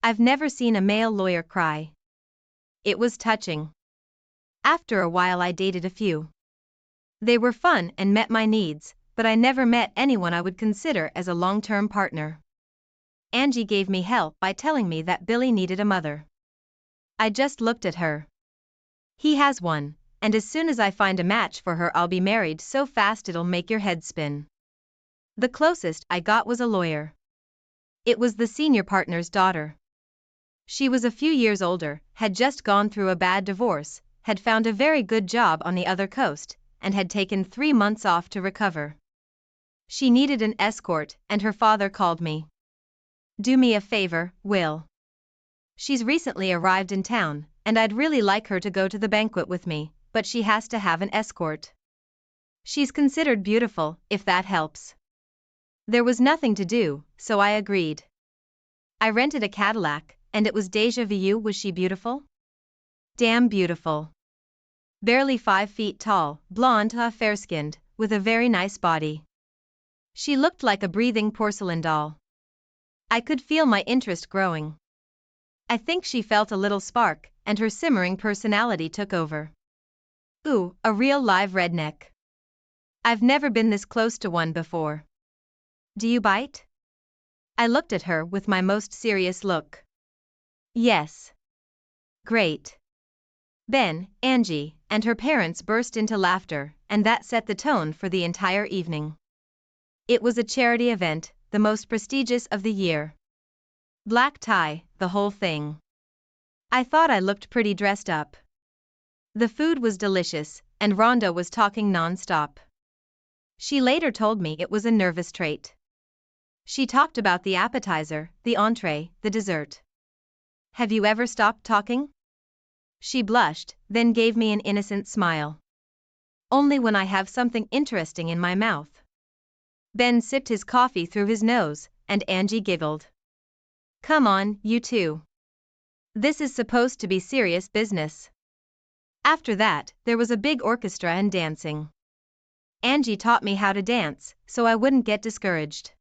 I've never seen a male lawyer cry. It was touching. After a while I dated a few. They were fun and met my needs, but I never met anyone I would consider as a long-term partner. Angie gave me help by telling me that Billy needed a mother. I just looked at her. He has one, and as soon as I find a match for her I'll be married so fast it'll make your head spin. The closest I got was a lawyer. It was the senior partner's daughter. She was a few years older, had just gone through a bad divorce, had found a very good job on the other coast, and had taken 3 months off to recover. She needed an escort, and her father called me. Do me a favor, Will. She's recently arrived in town, and I'd really like her to go to the banquet with me, but she has to have an escort. She's considered beautiful, if that helps. There was nothing to do, so I agreed. I rented a Cadillac, and it was déjà vu. Was she beautiful? Damn beautiful. Barely 5 feet tall, blonde, fair-skinned, with a very nice body. She looked like a breathing porcelain doll. I could feel my interest growing. I think she felt a little spark, and her simmering personality took over. Ooh, a real live redneck. I've never been this close to one before. Do you bite? I looked at her with my most serious look. Yes. Great. Ben, Angie, and her parents burst into laughter, and that set the tone for the entire evening. It was a charity event, the most prestigious of the year. Black tie, the whole thing. I thought I looked pretty dressed up. The food was delicious, and Rhonda was talking non-stop. She later told me it was a nervous trait. She talked about the appetizer, the entree, the dessert. Have you ever stopped talking? She blushed, then gave me an innocent smile. Only when I have something interesting in my mouth. Ben sipped his coffee through his nose, and Angie giggled. Come on, you two. This is supposed to be serious business. After that, there was a big orchestra and dancing. Angie taught me how to dance, so I wouldn't get discouraged.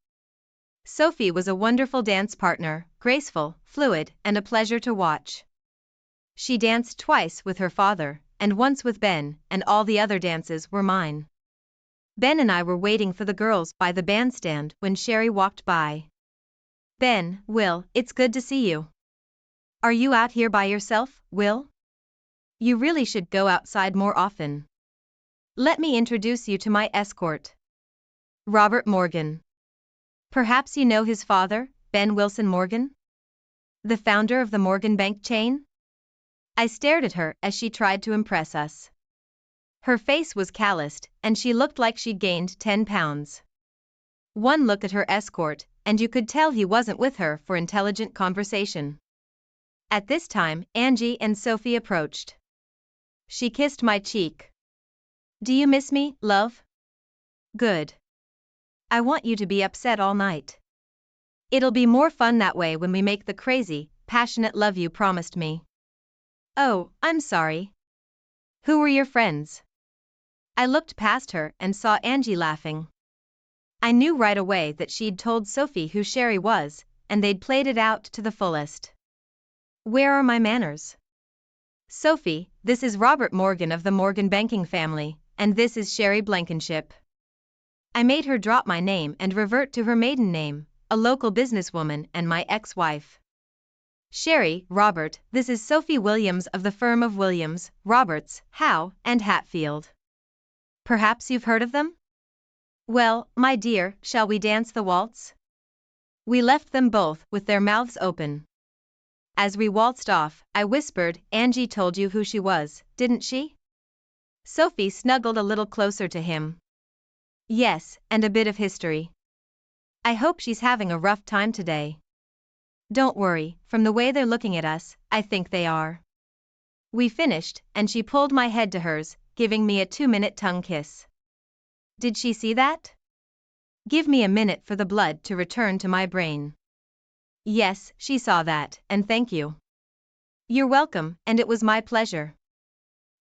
Sophie was a wonderful dance partner, graceful, fluid, and a pleasure to watch. She danced twice with her father, and once with Ben, and all the other dances were mine. Ben and I were waiting for the girls by the bandstand when Sherry walked by. Ben, Will, it's good to see you. Are you out here by yourself, Will? You really should go outside more often. Let me introduce you to my escort. Robert Morgan. Perhaps you know his father, Ben Wilson Morgan? The founder of the Morgan Bank chain? I stared at her as she tried to impress us. Her face was calloused, and she looked like she'd gained 10 pounds. One look at her escort, and you could tell he wasn't with her for intelligent conversation. At this time, Angie and Sophie approached. She kissed my cheek. Do you miss me, love? Good. I want you to be upset all night. It'll be more fun that way when we make the crazy, passionate love you promised me. Oh, I'm sorry. Who were your friends? I looked past her and saw Angie laughing. I knew right away that she'd told Sophie who Sherry was, and they'd played it out to the fullest. Where are my manners? Sophie, this is Robert Morgan of the Morgan banking family, and this is Sherry Blankenship. I made her drop my name and revert to her maiden name, a local businesswoman and my ex-wife. Sherry, Robert, this is Sophie Williams of the firm of Williams, Roberts, Howe, and Hatfield. Perhaps you've heard of them? Well, my dear, shall we dance the waltz? We left them both with their mouths open. As we waltzed off, I whispered, Angie told you who she was, didn't she? Sophie snuggled a little closer to him. Yes, and a bit of history. I hope she's having a rough time today. Don't worry, from the way they're looking at us, I think they are. We finished, and she pulled my head to hers, giving me a 2-minute tongue kiss. Did she see that? Give me a minute for the blood to return to my brain. Yes, she saw that, and thank you. You're welcome, and it was my pleasure.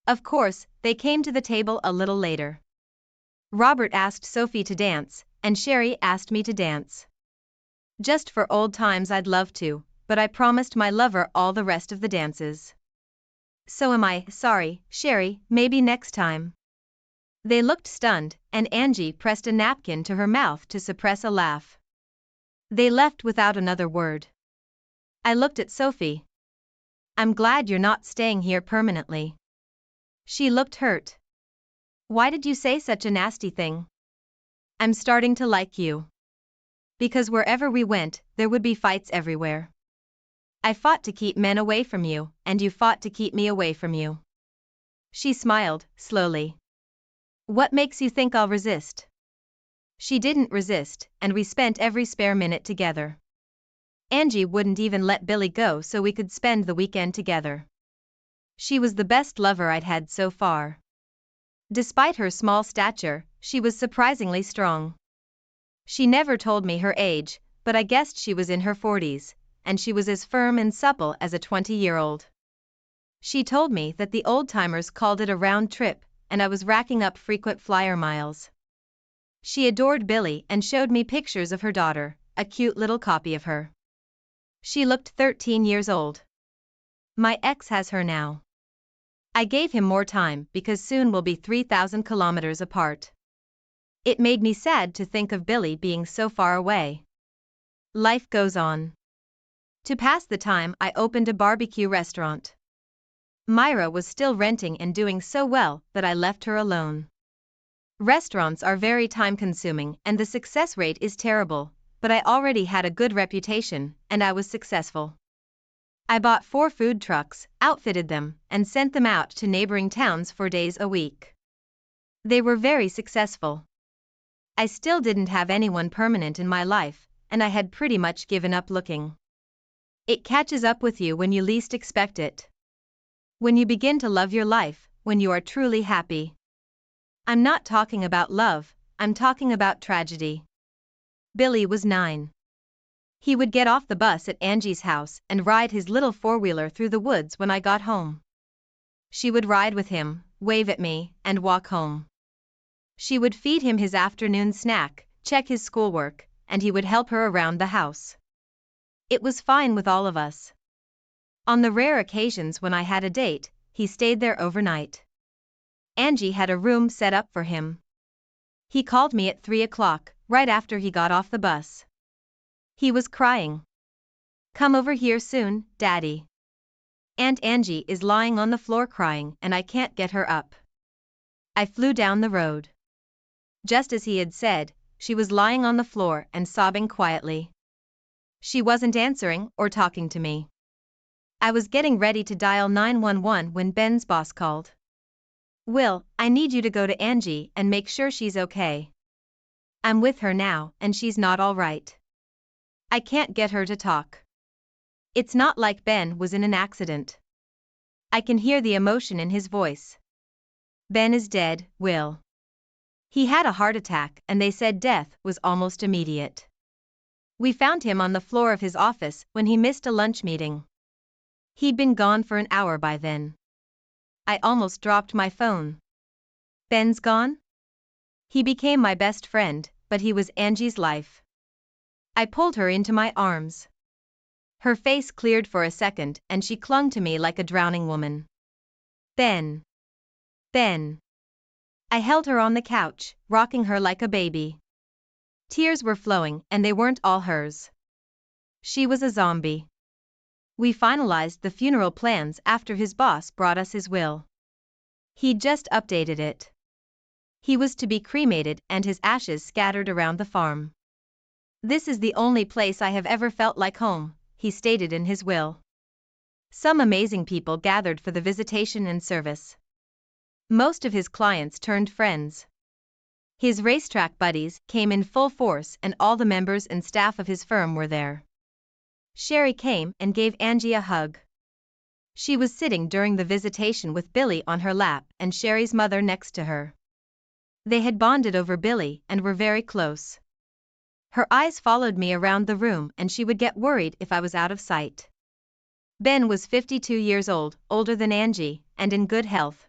Of course, they came to the table a little later. Robert asked Sophie to dance, and Sherry asked me to dance. Just for old times I'd love to, but I promised my lover all the rest of the dances. So am I, sorry, Sherry, maybe next time. They looked stunned, and Angie pressed a napkin to her mouth to suppress a laugh. They left without another word. I looked at Sophie. I'm glad you're not staying here permanently. She looked hurt. Why did you say such a nasty thing? I'm starting to like you. Because wherever we went, there would be fights everywhere. I fought to keep men away from you, and you fought to keep me away from you. She smiled, slowly. What makes you think I'll resist? She didn't resist, and we spent every spare minute together. Angie wouldn't even let Billy go so we could spend the weekend together. She was the best lover I'd had so far. Despite her small stature, she was surprisingly strong. She never told me her age, but I guessed she was in her 40s, and she was as firm and supple as a 20-year-old. She told me that the old-timers called it a round trip, and I was racking up frequent flyer miles. She adored Billy and showed me pictures of her daughter, a cute little copy of her. She looked 13 years old. My ex has her now. I gave him more time because soon we'll be 3,000 kilometers apart. It made me sad to think of Billy being so far away. Life goes on. To pass the time, I opened a barbecue restaurant. Myra was still renting and doing so well that I left her alone. Restaurants are very time-consuming and the success rate is terrible, but I already had a good reputation, and I was successful. I bought 4 food trucks, outfitted them, and sent them out to neighboring towns 4 days a week. They were very successful. I still didn't have anyone permanent in my life, and I had pretty much given up looking. It catches up with you when you least expect it. When you begin to love your life, when you are truly happy. I'm not talking about love, I'm talking about tragedy. Billy was 9. He would get off the bus at Angie's house and ride his little 4-wheeler through the woods when I got home. She would ride with him, wave at me, and walk home. She would feed him his afternoon snack, check his schoolwork, and he would help her around the house. It was fine with all of us. On the rare occasions when I had a date, he stayed there overnight. Angie had a room set up for him. He called me at 3 o'clock, right after he got off the bus. He was crying. Come over here soon, Daddy. Aunt Angie is lying on the floor crying and I can't get her up. I flew down the road. Just as he had said, she was lying on the floor and sobbing quietly. She wasn't answering or talking to me. I was getting ready to dial 911 when Ben's boss called. "Will, I need you to go to Angie and make sure she's okay. I'm with her now, and she's not all right. I can't get her to talk. It's not like Ben was in an accident." I can hear the emotion in his voice. "Ben is dead, Will. He had a heart attack and they said death was almost immediate. We found him on the floor of his office when he missed a lunch meeting. He'd been gone for an hour by then." I almost dropped my phone. "Ben's gone?" "He became my best friend, but he was Angie's life." I pulled her into my arms. Her face cleared for a second and she clung to me like a drowning woman. "Ben. Ben." I held her on the couch, rocking her like a baby. Tears were flowing and they weren't all hers. She was a zombie. We finalized the funeral plans after his boss brought us his will. He'd just updated it. He was to be cremated and his ashes scattered around the farm. "This is the only place I have ever felt like home," he stated in his will. Some amazing people gathered for the visitation and service. Most of his clients turned friends. His racetrack buddies came in full force and all the members and staff of his firm were there. Sherry came and gave Angie a hug. She was sitting during the visitation with Billy on her lap and Sherry's mother next to her. They had bonded over Billy and were very close. Her eyes followed me around the room and she would get worried if I was out of sight. Ben was 52 years old, older than Angie, and in good health.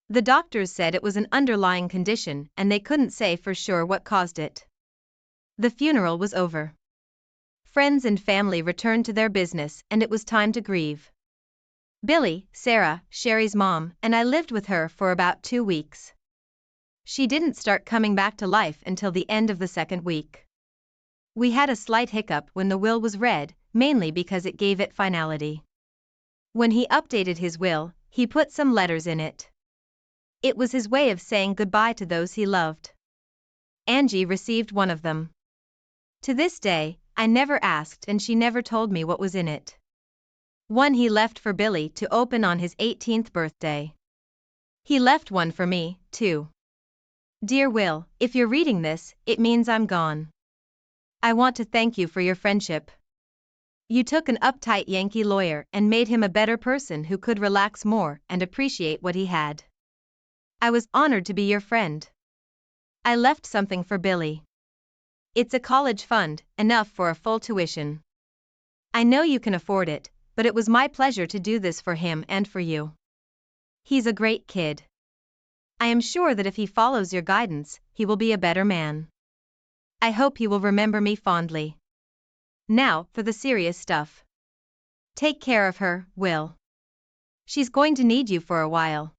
The doctors said it was an underlying condition and they couldn't say for sure what caused it. The funeral was over. Friends and family returned to their business and it was time to grieve. Billy, Sarah, Sherry's mom, and I lived with her for about 2 weeks. She didn't start coming back to life until the end of the second week. We had a slight hiccup when the will was read, mainly because it gave it finality. When he updated his will, he put some letters in it. It was his way of saying goodbye to those he loved. Angie received one of them. To this day, I never asked and she never told me what was in it. One he left for Billy to open on his 18th birthday. He left one for me, too. "Dear Will, if you're reading this, it means I'm gone. I want to thank you for your friendship. You took an uptight Yankee lawyer and made him a better person who could relax more and appreciate what he had. I was honored to be your friend. I left something for Billy. It's a college fund, enough for a full tuition. I know you can afford it, but it was my pleasure to do this for him and for you. He's a great kid. I am sure that if he follows your guidance, he will be a better man. I hope he will remember me fondly. Now, for the serious stuff. Take care of her, Will. She's going to need you for a while.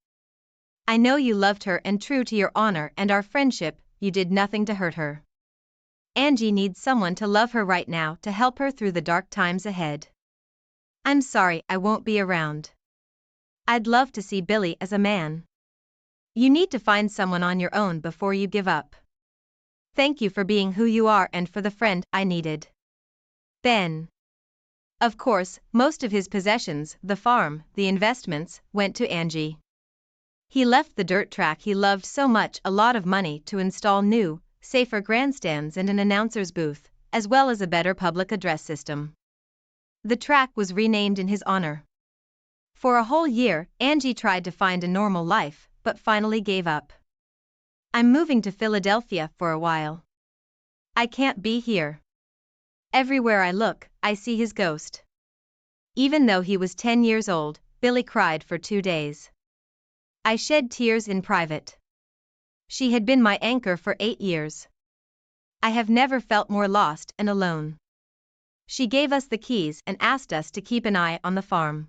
I know you loved her and true to your honor and our friendship, you did nothing to hurt her. Angie needs someone to love her right now to help her through the dark times ahead. I'm sorry I won't be around. I'd love to see Billy as a man. You need to find someone on your own before you give up. Thank you for being who you are and for the friend I needed. Ben." Of course, most of his possessions, the farm, the investments, went to Angie. He left the dirt track he loved so much a lot of money to install new, safer grandstands and an announcer's booth, as well as a better public address system. The track was renamed in his honor. For a whole year, Angie tried to find a normal life, but finally gave up. I'm moving to Philadelphia for a while. I can't be here. Everywhere I look, I see his ghost. Even though he was 10 years old, Billy cried for 2 days. I shed tears in private. She had been my anchor for 8 years. I have never felt more lost and alone. She gave us the keys and asked us to keep an eye on the farm.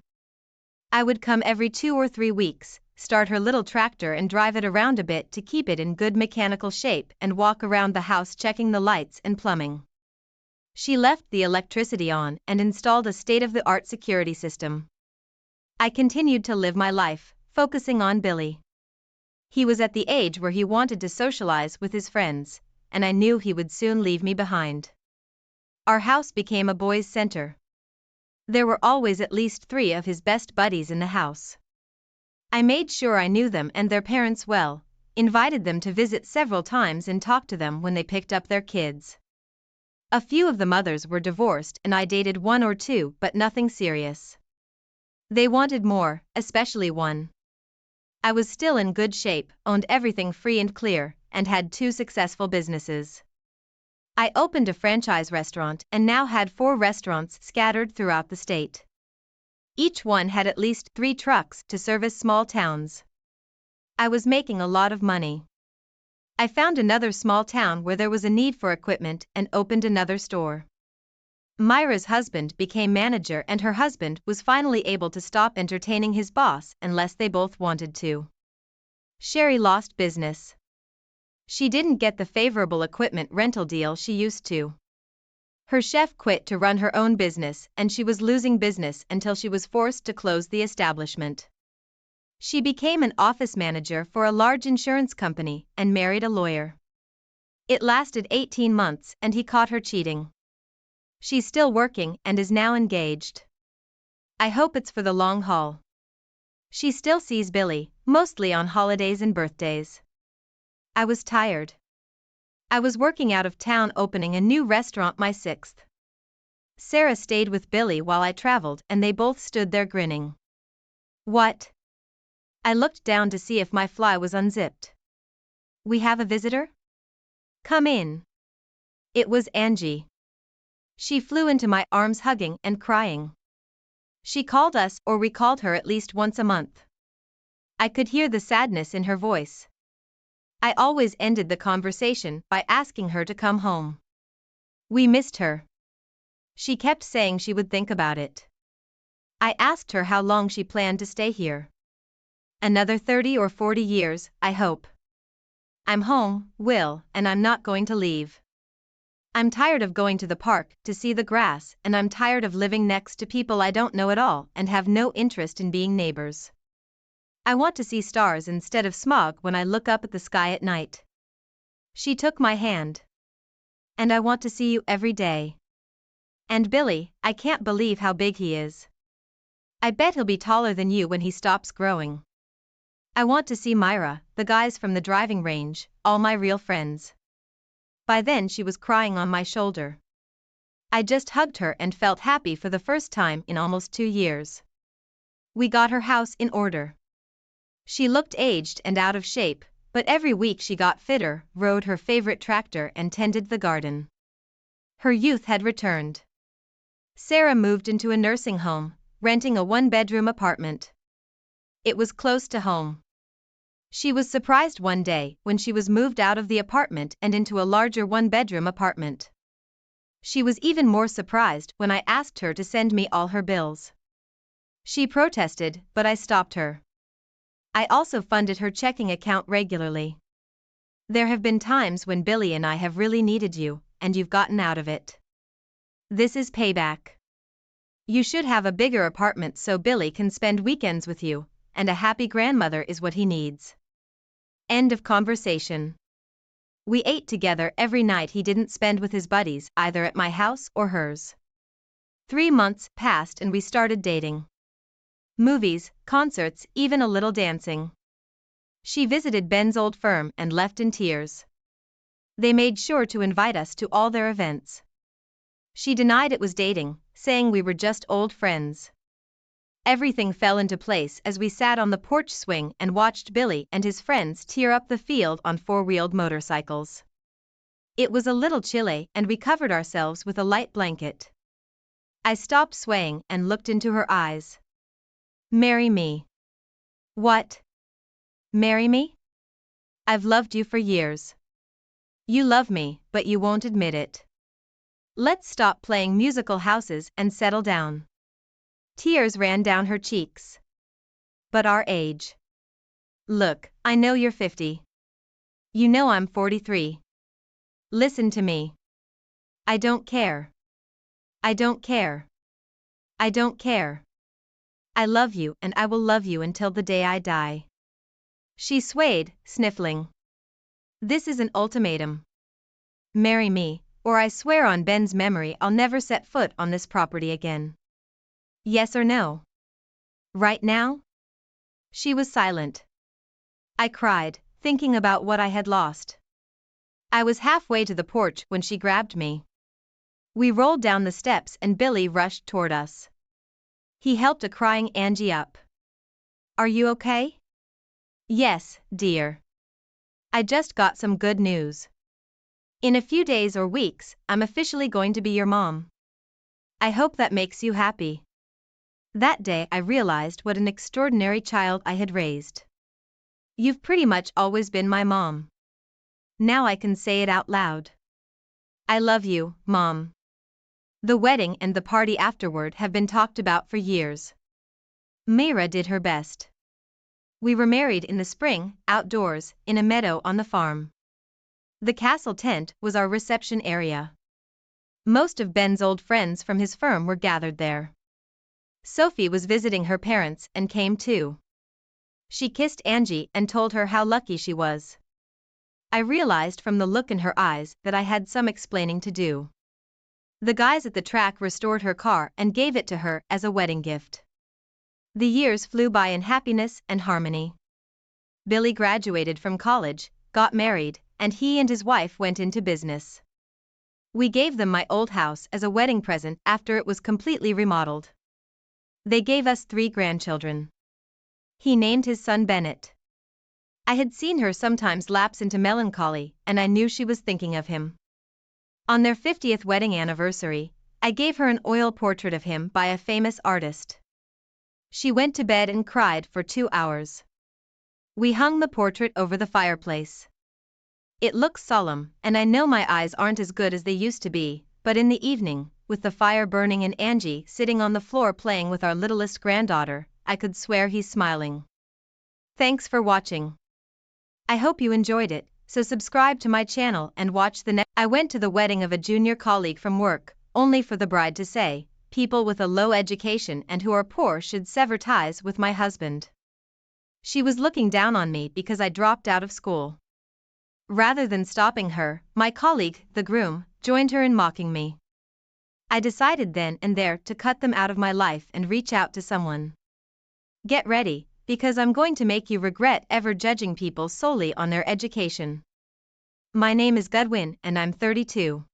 I would come every 2 or 3 weeks, start her little tractor and drive it around a bit to keep it in good mechanical shape and walk around the house checking the lights and plumbing. She left the electricity on and installed a state-of-the-art security system. I continued to live my life, focusing on Billy. He was at the age where he wanted to socialize with his friends, and I knew he would soon leave me behind. Our house became a boys' center. There were always at least 3 of his best buddies in the house. I made sure I knew them and their parents well, invited them to visit several times and talked to them when they picked up their kids. A few of the mothers were divorced and I dated 1 or 2, but nothing serious. They wanted more, especially one. I was still in good shape, owned everything free and clear, and had 2 successful businesses. I opened a franchise restaurant and now had 4 restaurants scattered throughout the state. Each one had at least 3 trucks to service small towns. I was making a lot of money. I found another small town where there was a need for equipment and opened another store. Myra's husband became manager and her husband was finally able to stop entertaining his boss unless they both wanted to. Sherry lost business. She didn't get the favorable equipment rental deal she used to. Her chef quit to run her own business and she was losing business until she was forced to close the establishment. She became an office manager for a large insurance company and married a lawyer. It lasted 18 months and he caught her cheating. She's still working and is now engaged. I hope it's for the long haul. She still sees Billy, mostly on holidays and birthdays. I was tired. I was working out of town opening a new restaurant, my 6th. Sarah stayed with Billy while I traveled and they both stood there grinning. What? I looked down to see if my fly was unzipped. We have a visitor? Come in. It was Angie. She flew into my arms hugging and crying. She called us, or we called her, at least once a month. I could hear the sadness in her voice. I always ended the conversation by asking her to come home. We missed her. She kept saying she would think about it. I asked her how long she planned to stay here. Another 30 or 40 years, I hope. I'm home, Will, and I'm not going to leave. I'm tired of going to the park to see the grass, and I'm tired of living next to people I don't know at all and have no interest in being neighbors. I want to see stars instead of smog when I look up at the sky at night. She took my hand. And I want to see you every day. And Billy, I can't believe how big he is. I bet he'll be taller than you when he stops growing. I want to see Myra, the guys from the driving range, all my real friends. By then she was crying on my shoulder. I just hugged her and felt happy for the first time in almost 2 years. We got her house in order. She looked aged and out of shape, but every week she got fitter, rode her favorite tractor and tended the garden. Her youth had returned. Sarah moved into a nursing home, renting a 1-bedroom apartment. It was close to home. She was surprised one day when she was moved out of the apartment and into a larger 1-bedroom apartment. She was even more surprised when I asked her to send me all her bills. She protested, but I stopped her. I also funded her checking account regularly. There have been times when Billy and I have really needed you, and you've gotten out of it. This is payback. You should have a bigger apartment so Billy can spend weekends with you, and a happy grandmother is what he needs. End of conversation. We ate together every night he didn't spend with his buddies, either at my house or hers. 3 months passed and we started dating. Movies, concerts, even a little dancing. She visited Ben's old firm and left in tears. They made sure to invite us to all their events. She denied it was dating, saying we were just old friends. Everything fell into place as we sat on the porch swing and watched Billy and his friends tear up the field on 4-wheeled motorcycles. It was a little chilly and we covered ourselves with a light blanket. I stopped swaying and looked into her eyes. Marry me. What? Marry me? I've loved you for years. You love me, but you won't admit it. Let's stop playing musical houses and settle down. Tears ran down her cheeks. But our age. Look, I know you're 50. You know I'm 43. Listen to me. I don't care. I don't care. I don't care. I love you and I will love you until the day I die. She swayed, sniffling. This is an ultimatum. Marry me, or I swear on Ben's memory I'll never set foot on this property again. Yes or no? Right now? She was silent. I cried, thinking about what I had lost. I was halfway to the porch when she grabbed me. We rolled down the steps and Billy rushed toward us. He helped a crying Angie up. Are you okay? Yes, dear. I just got some good news. In a few days or weeks, I'm officially going to be your mom. I hope that makes you happy. That day I realized what an extraordinary child I had raised. You've pretty much always been my mom. Now I can say it out loud. I love you, Mom. The wedding and the party afterward have been talked about for years. Mayra did her best. We were married in the spring, outdoors, in a meadow on the farm. The castle tent was our reception area. Most of Ben's old friends from his firm were gathered there. Sophie was visiting her parents and came too. She kissed Angie and told her how lucky she was. I realized from the look in her eyes that I had some explaining to do. The guys at the track restored her car and gave it to her as a wedding gift. The years flew by in happiness and harmony. Billy graduated from college, got married, and he and his wife went into business. We gave them my old house as a wedding present after it was completely remodeled. They gave us 3 grandchildren. He named his son Bennett. I had seen her sometimes lapse into melancholy, and I knew she was thinking of him. On their 50th wedding anniversary, I gave her an oil portrait of him by a famous artist. She went to bed and cried for 2 hours. We hung the portrait over the fireplace. It looks solemn, and I know my eyes aren't as good as they used to be, but in the evening, with the fire burning and Angie sitting on the floor playing with our littlest granddaughter, I could swear he's smiling. Thanks for watching. I hope you enjoyed it, so subscribe to my channel and watch the next. I went to the wedding of a junior colleague from work, only for the bride to say, people with a low education and who are poor should sever ties with my husband. She was looking down on me because I dropped out of school. Rather than stopping her, my colleague, the groom, joined her in mocking me. I decided then and there to cut them out of my life and reach out to someone. Get ready, because I'm going to make you regret ever judging people solely on their education. My name is Godwin and I'm 32.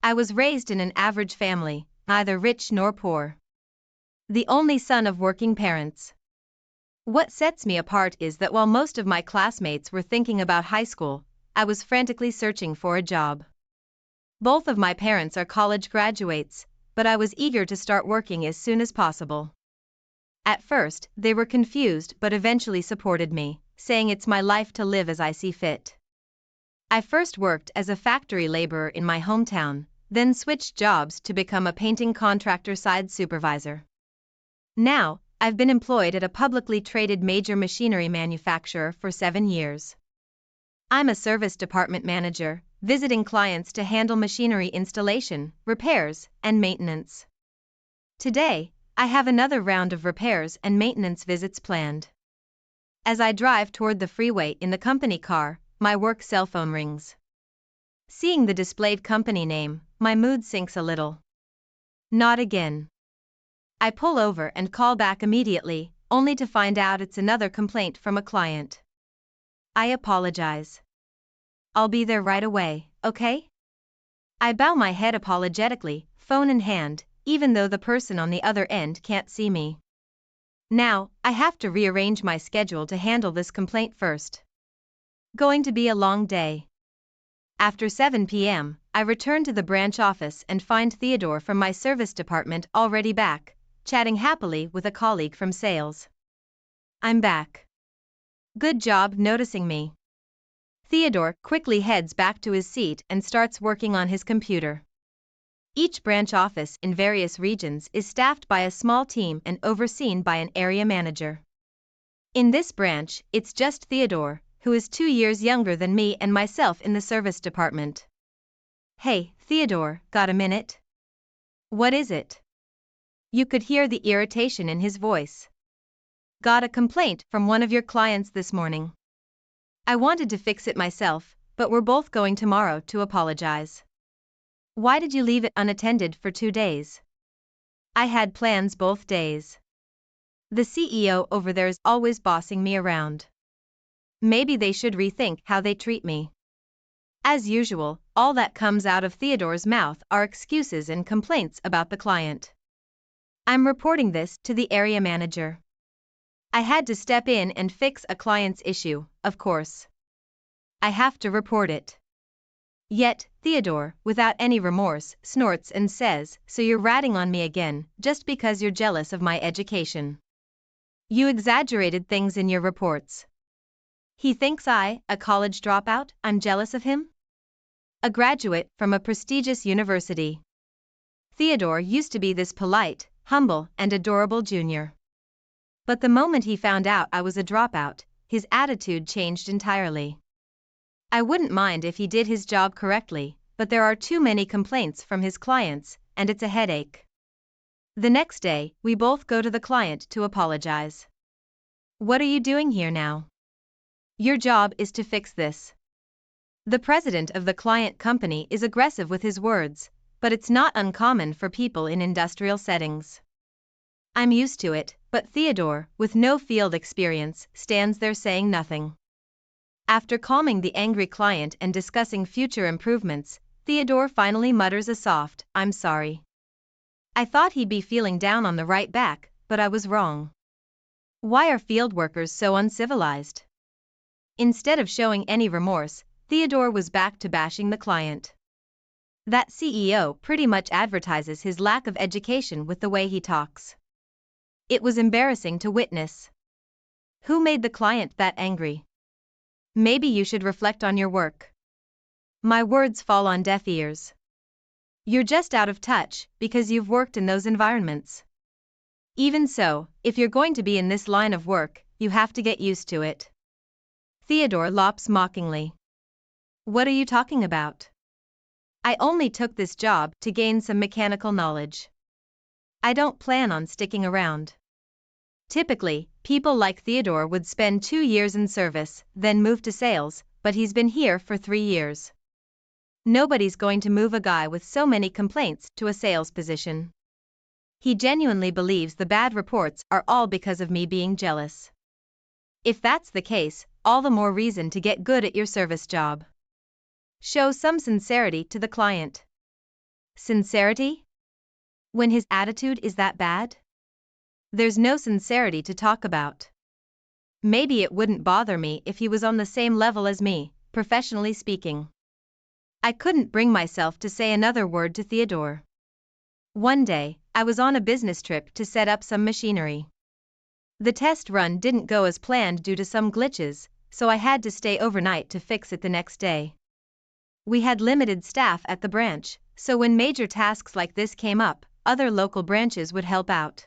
I was raised in an average family, neither rich nor poor. The only son of working parents. What sets me apart is that while most of my classmates were thinking about high school, I was frantically searching for a job. Both of my parents are college graduates, but I was eager to start working as soon as possible. At first, they were confused but eventually supported me, saying it's my life to live as I see fit. I first worked as a factory laborer in my hometown, then switched jobs to become a painting contractor side supervisor. Now, I've been employed at a publicly traded major machinery manufacturer for 7 years. I'm a service department manager, visiting clients to handle machinery installation, repairs, and maintenance. Today, I have another round of repairs and maintenance visits planned. As I drive toward the freeway in the company car, my work cell phone rings. Seeing the displayed company name, my mood sinks a little. Not again. I pull over and call back immediately, only to find out it's another complaint from a client. I apologize. I'll be there right away, okay? I bow my head apologetically, phone in hand, even though the person on the other end can't see me. Now, I have to rearrange my schedule to handle this complaint first. Going to be a long day. After 7 p.m., I return to the branch office and find Theodore from my service department already back, chatting happily with a colleague from sales. I'm back. Good job noticing me. Theodore quickly heads back to his seat and starts working on his computer. Each branch office in various regions is staffed by a small team and overseen by an area manager. In this branch, it's just Theodore, who is 2 years younger than me and myself in the service department. Hey, Theodore, got a minute? What is it? You could hear the irritation in his voice. Got a complaint from one of your clients this morning. I wanted to fix it myself, but we're both going tomorrow to apologize. Why did you leave it unattended for 2 days? I had plans both days. The CEO over there's always bossing me around. Maybe they should rethink how they treat me. As usual, all that comes out of Theodore's mouth are excuses and complaints about the client. I'm reporting this to the area manager. I had to step in and fix a client's issue, of course. I have to report it. Yet, Theodore, without any remorse, snorts and says, "So you're ratting on me again, just because you're jealous of my education. You exaggerated things in your reports. He thinks I, a college dropout, I'm jealous of him? A graduate from a prestigious university. Theodore used to be this polite, humble, and adorable junior. But the moment he found out I was a dropout, his attitude changed entirely. I wouldn't mind if he did his job correctly, but there are too many complaints from his clients, and it's a headache." The next day, we both go to the client to apologize. "What are you doing here now? Your job is to fix this." The president of the client company is aggressive with his words, but it's not uncommon for people in industrial settings. I'm used to it, but Theodore, with no field experience, stands there saying nothing. After calming the angry client and discussing future improvements, Theodore finally mutters a soft, "I'm sorry. I thought he'd be feeling down on the right back, but I was wrong. Why are field workers so uncivilized?" Instead of showing any remorse, Theodore was back to bashing the client. That CEO pretty much advertises his lack of education with the way he talks. It was embarrassing to witness. Who made the client that angry? Maybe you should reflect on your work. My words fall on deaf ears. You're just out of touch because you've worked in those environments. Even so, if you're going to be in this line of work, you have to get used to it. Theodore lops mockingly. What are you talking about? I only took this job to gain some mechanical knowledge. I don't plan on sticking around. Typically, people like Theodore would spend 2 years in service, then move to sales, but he's been here for 3 years. Nobody's going to move a guy with so many complaints to a sales position. He genuinely believes the bad reports are all because of me being jealous. If that's the case, all the more reason to get good at your service job. Show some sincerity to the client. Sincerity? When his attitude is that bad? There's no sincerity to talk about. Maybe it wouldn't bother me if he was on the same level as me, professionally speaking. I couldn't bring myself to say another word to Theodore. One day, I was on a business trip to set up some machinery. The test run didn't go as planned due to some glitches, so I had to stay overnight to fix it the next day. We had limited staff at the branch, so when major tasks like this came up, other local branches would help out.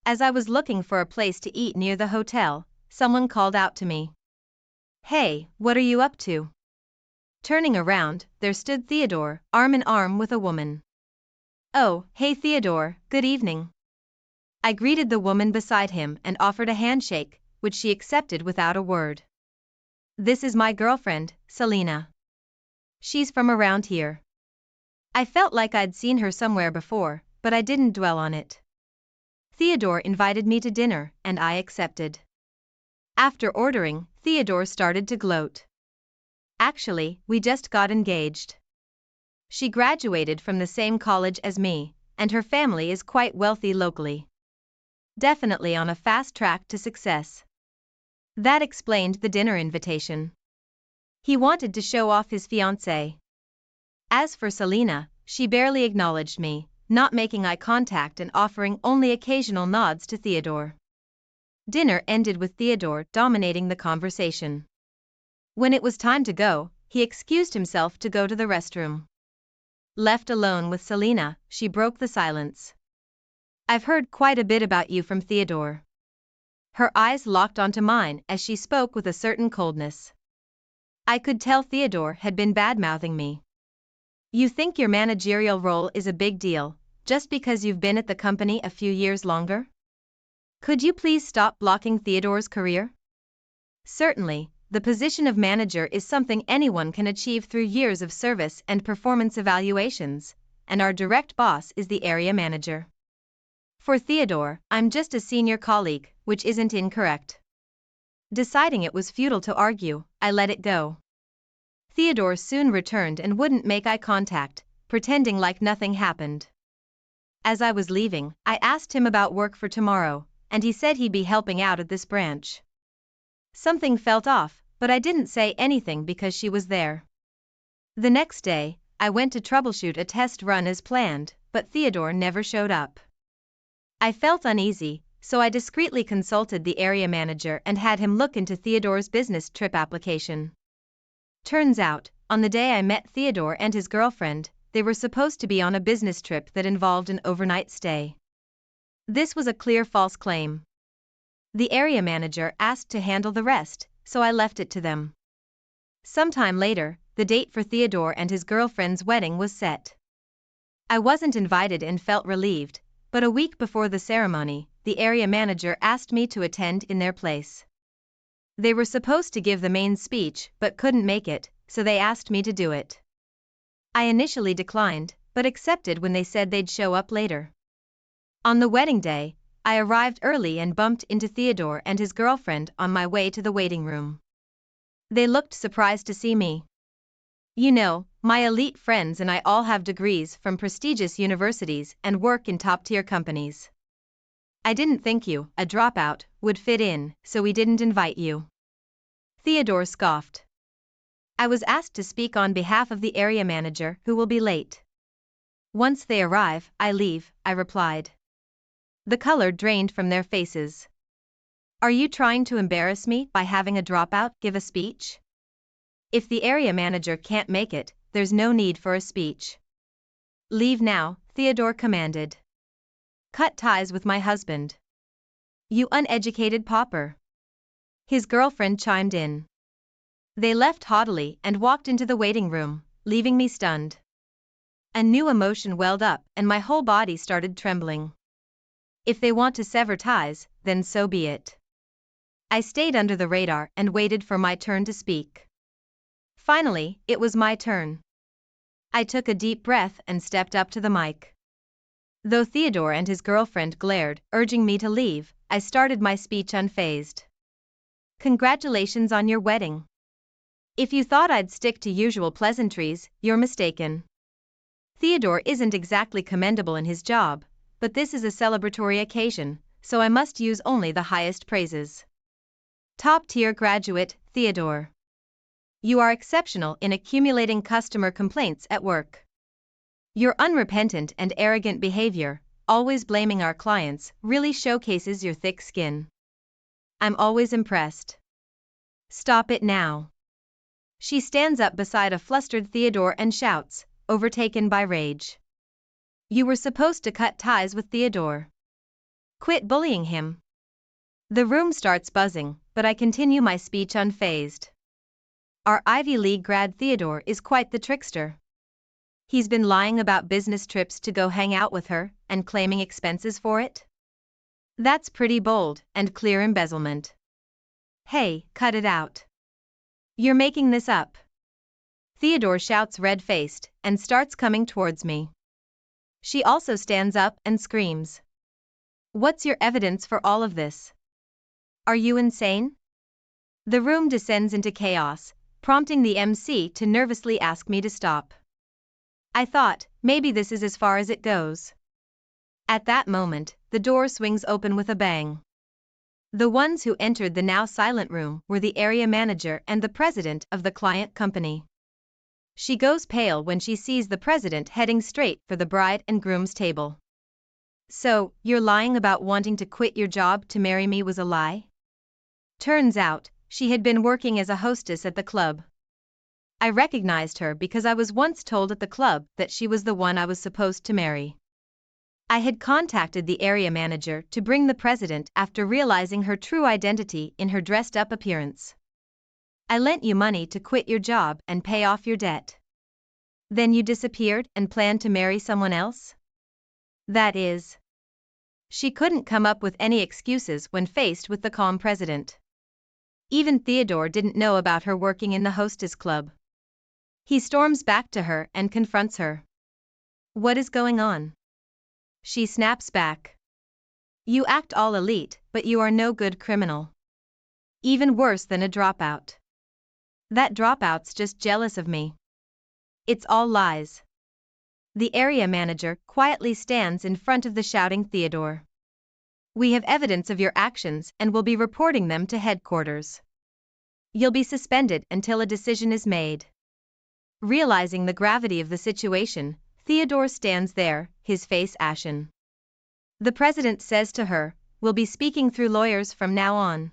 As I was looking for a place to eat near the hotel, someone called out to me. "Hey, what are you up to?" Turning around, there stood Theodore, arm in arm with a woman. "Oh, hey Theodore, good evening." I greeted the woman beside him and offered a handshake, which she accepted without a word. "This is my girlfriend, Selena. She's from around here." I felt like I'd seen her somewhere before, but I didn't dwell on it. Theodore invited me to dinner, and I accepted. After ordering, Theodore started to gloat. "Actually, we just got engaged. She graduated from the same college as me, and her family is quite wealthy locally. Definitely on a fast track to success." That explained the dinner invitation. He wanted to show off his fiancée. As for Selena, she barely acknowledged me, not making eye contact and offering only occasional nods to Theodore. Dinner ended with Theodore dominating the conversation. When it was time to go, he excused himself to go to the restroom. Left alone with Selena, she broke the silence. "I've heard quite a bit about you from Theodore." Her eyes locked onto mine as she spoke with a certain coldness. I could tell Theodore had been bad-mouthing me. "You think your managerial role is a big deal, just because you've been at the company a few years longer? Could you please stop blocking Theodore's career?" Certainly, the position of manager is something anyone can achieve through years of service and performance evaluations, and our direct boss is the area manager. For Theodore, I'm just a senior colleague, which isn't incorrect. Deciding it was futile to argue, I let it go. Theodore soon returned and wouldn't make eye contact, pretending like nothing happened. As I was leaving, I asked him about work for tomorrow, and he said he'd be helping out at this branch. Something felt off, but I didn't say anything because she was there. The next day, I went to troubleshoot a test run as planned, but Theodore never showed up. I felt uneasy, so I discreetly consulted the area manager and had him look into Theodore's business trip application. Turns out, on the day I met Theodore and his girlfriend, they were supposed to be on a business trip that involved an overnight stay. This was a clear false claim. The area manager asked to handle the rest, so I left it to them. Sometime later, the date for Theodore and his girlfriend's wedding was set. I wasn't invited and felt relieved, but a week before the ceremony, the area manager asked me to attend in their place. They were supposed to give the main speech but couldn't make it, so they asked me to do it. I initially declined, but accepted when they said they'd show up later. On the wedding day, I arrived early and bumped into Theodore and his girlfriend on my way to the waiting room. They looked surprised to see me. You know, my elite friends and I all have degrees from prestigious universities and work in top-tier companies. I didn't think you, a dropout, would fit in, so we didn't invite you. Theodore scoffed. I was asked to speak on behalf of the area manager who will be late. Once they arrive, I leave, I replied. The color drained from their faces. Are you trying to embarrass me by having a dropout give a speech? If the area manager can't make it, there's no need for a speech. Leave now, Theodore commanded. Cut ties with my husband. You uneducated pauper. His girlfriend chimed in. They left haughtily and walked into the waiting room, leaving me stunned. A new emotion welled up and my whole body started trembling. If they want to sever ties, then so be it. I stayed under the radar and waited for my turn to speak. Finally, it was my turn. I took a deep breath and stepped up to the mic. Though Theodore and his girlfriend glared, urging me to leave, I started my speech unfazed. Congratulations on your wedding. If you thought I'd stick to usual pleasantries, you're mistaken. Theodore isn't exactly commendable in his job, but this is a celebratory occasion, so I must use only the highest praises. Top-tier graduate, Theodore. You are exceptional in accumulating customer complaints at work. Your unrepentant and arrogant behavior, always blaming our clients, really showcases your thick skin. I'm always impressed. Stop it now. She stands up beside a flustered Theodore and shouts, overtaken by rage. You were supposed to cut ties with Theodore. Quit bullying him. The room starts buzzing, but I continue my speech unfazed. Our Ivy League grad Theodore is quite the trickster. He's been lying about business trips to go hang out with her, and claiming expenses for it? That's pretty bold, and clear embezzlement. Hey, cut it out. You're making this up. Theodore shouts red-faced, and starts coming towards me. She also stands up and screams. What's your evidence for all of this? Are you insane? The room descends into chaos, prompting the MC to nervously ask me to stop. I thought, maybe this is as far as it goes. At that moment, the door swings open with a bang. The ones who entered the now silent room were the area manager and the president of the client company. She goes pale when she sees the president heading straight for the bride and groom's table. So, you're lying about wanting to quit your job to marry me was a lie? Turns out, she had been working as a hostess at the club. I recognized her because I was once told at the club that she was the one I was supposed to marry. I had contacted the area manager to bring the president after realizing her true identity in her dressed-up appearance. I lent you money to quit your job and pay off your debt. Then you disappeared and planned to marry someone else? That is. She couldn't come up with any excuses when faced with the calm president. Even Theodore didn't know about her working in the hostess club. He storms back to her and confronts her. What is going on? She snaps back. You act all elite, but you are no good criminal. Even worse than a dropout. That dropout's just jealous of me. It's all lies. The area manager quietly stands in front of the shouting Theodore. We have evidence of your actions and will be reporting them to headquarters. You'll be suspended until a decision is made. Realizing the gravity of the situation, Theodore stands there, his face ashen. The president says to her, "We'll be speaking through lawyers from now on."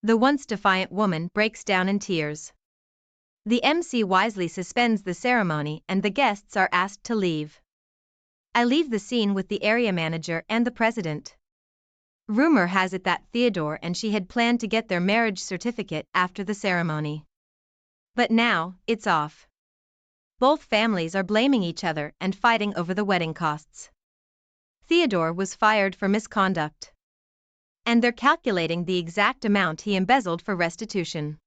The once defiant woman breaks down in tears. The MC wisely suspends the ceremony and the guests are asked to leave. I leave the scene with the area manager and the president. Rumor has it that Theodore and she had planned to get their marriage certificate after the ceremony. But now, it's off. Both families are blaming each other and fighting over the wedding costs. Theodore was fired for misconduct. And they're calculating the exact amount he embezzled for restitution.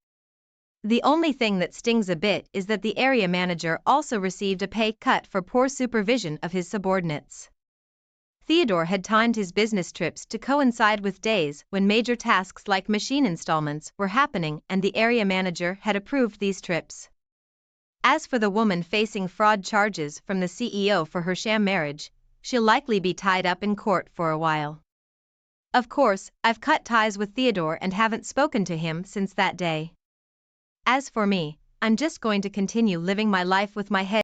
The only thing that stings a bit is that the area manager also received a pay cut for poor supervision of his subordinates. Theodore had timed his business trips to coincide with days when major tasks like machine installments were happening, and the area manager had approved these trips. As for the woman facing fraud charges from the CEO for her sham marriage, she'll likely be tied up in court for a while. Of course, I've cut ties with Theodore and haven't spoken to him since that day. As for me, I'm just going to continue living my life with my head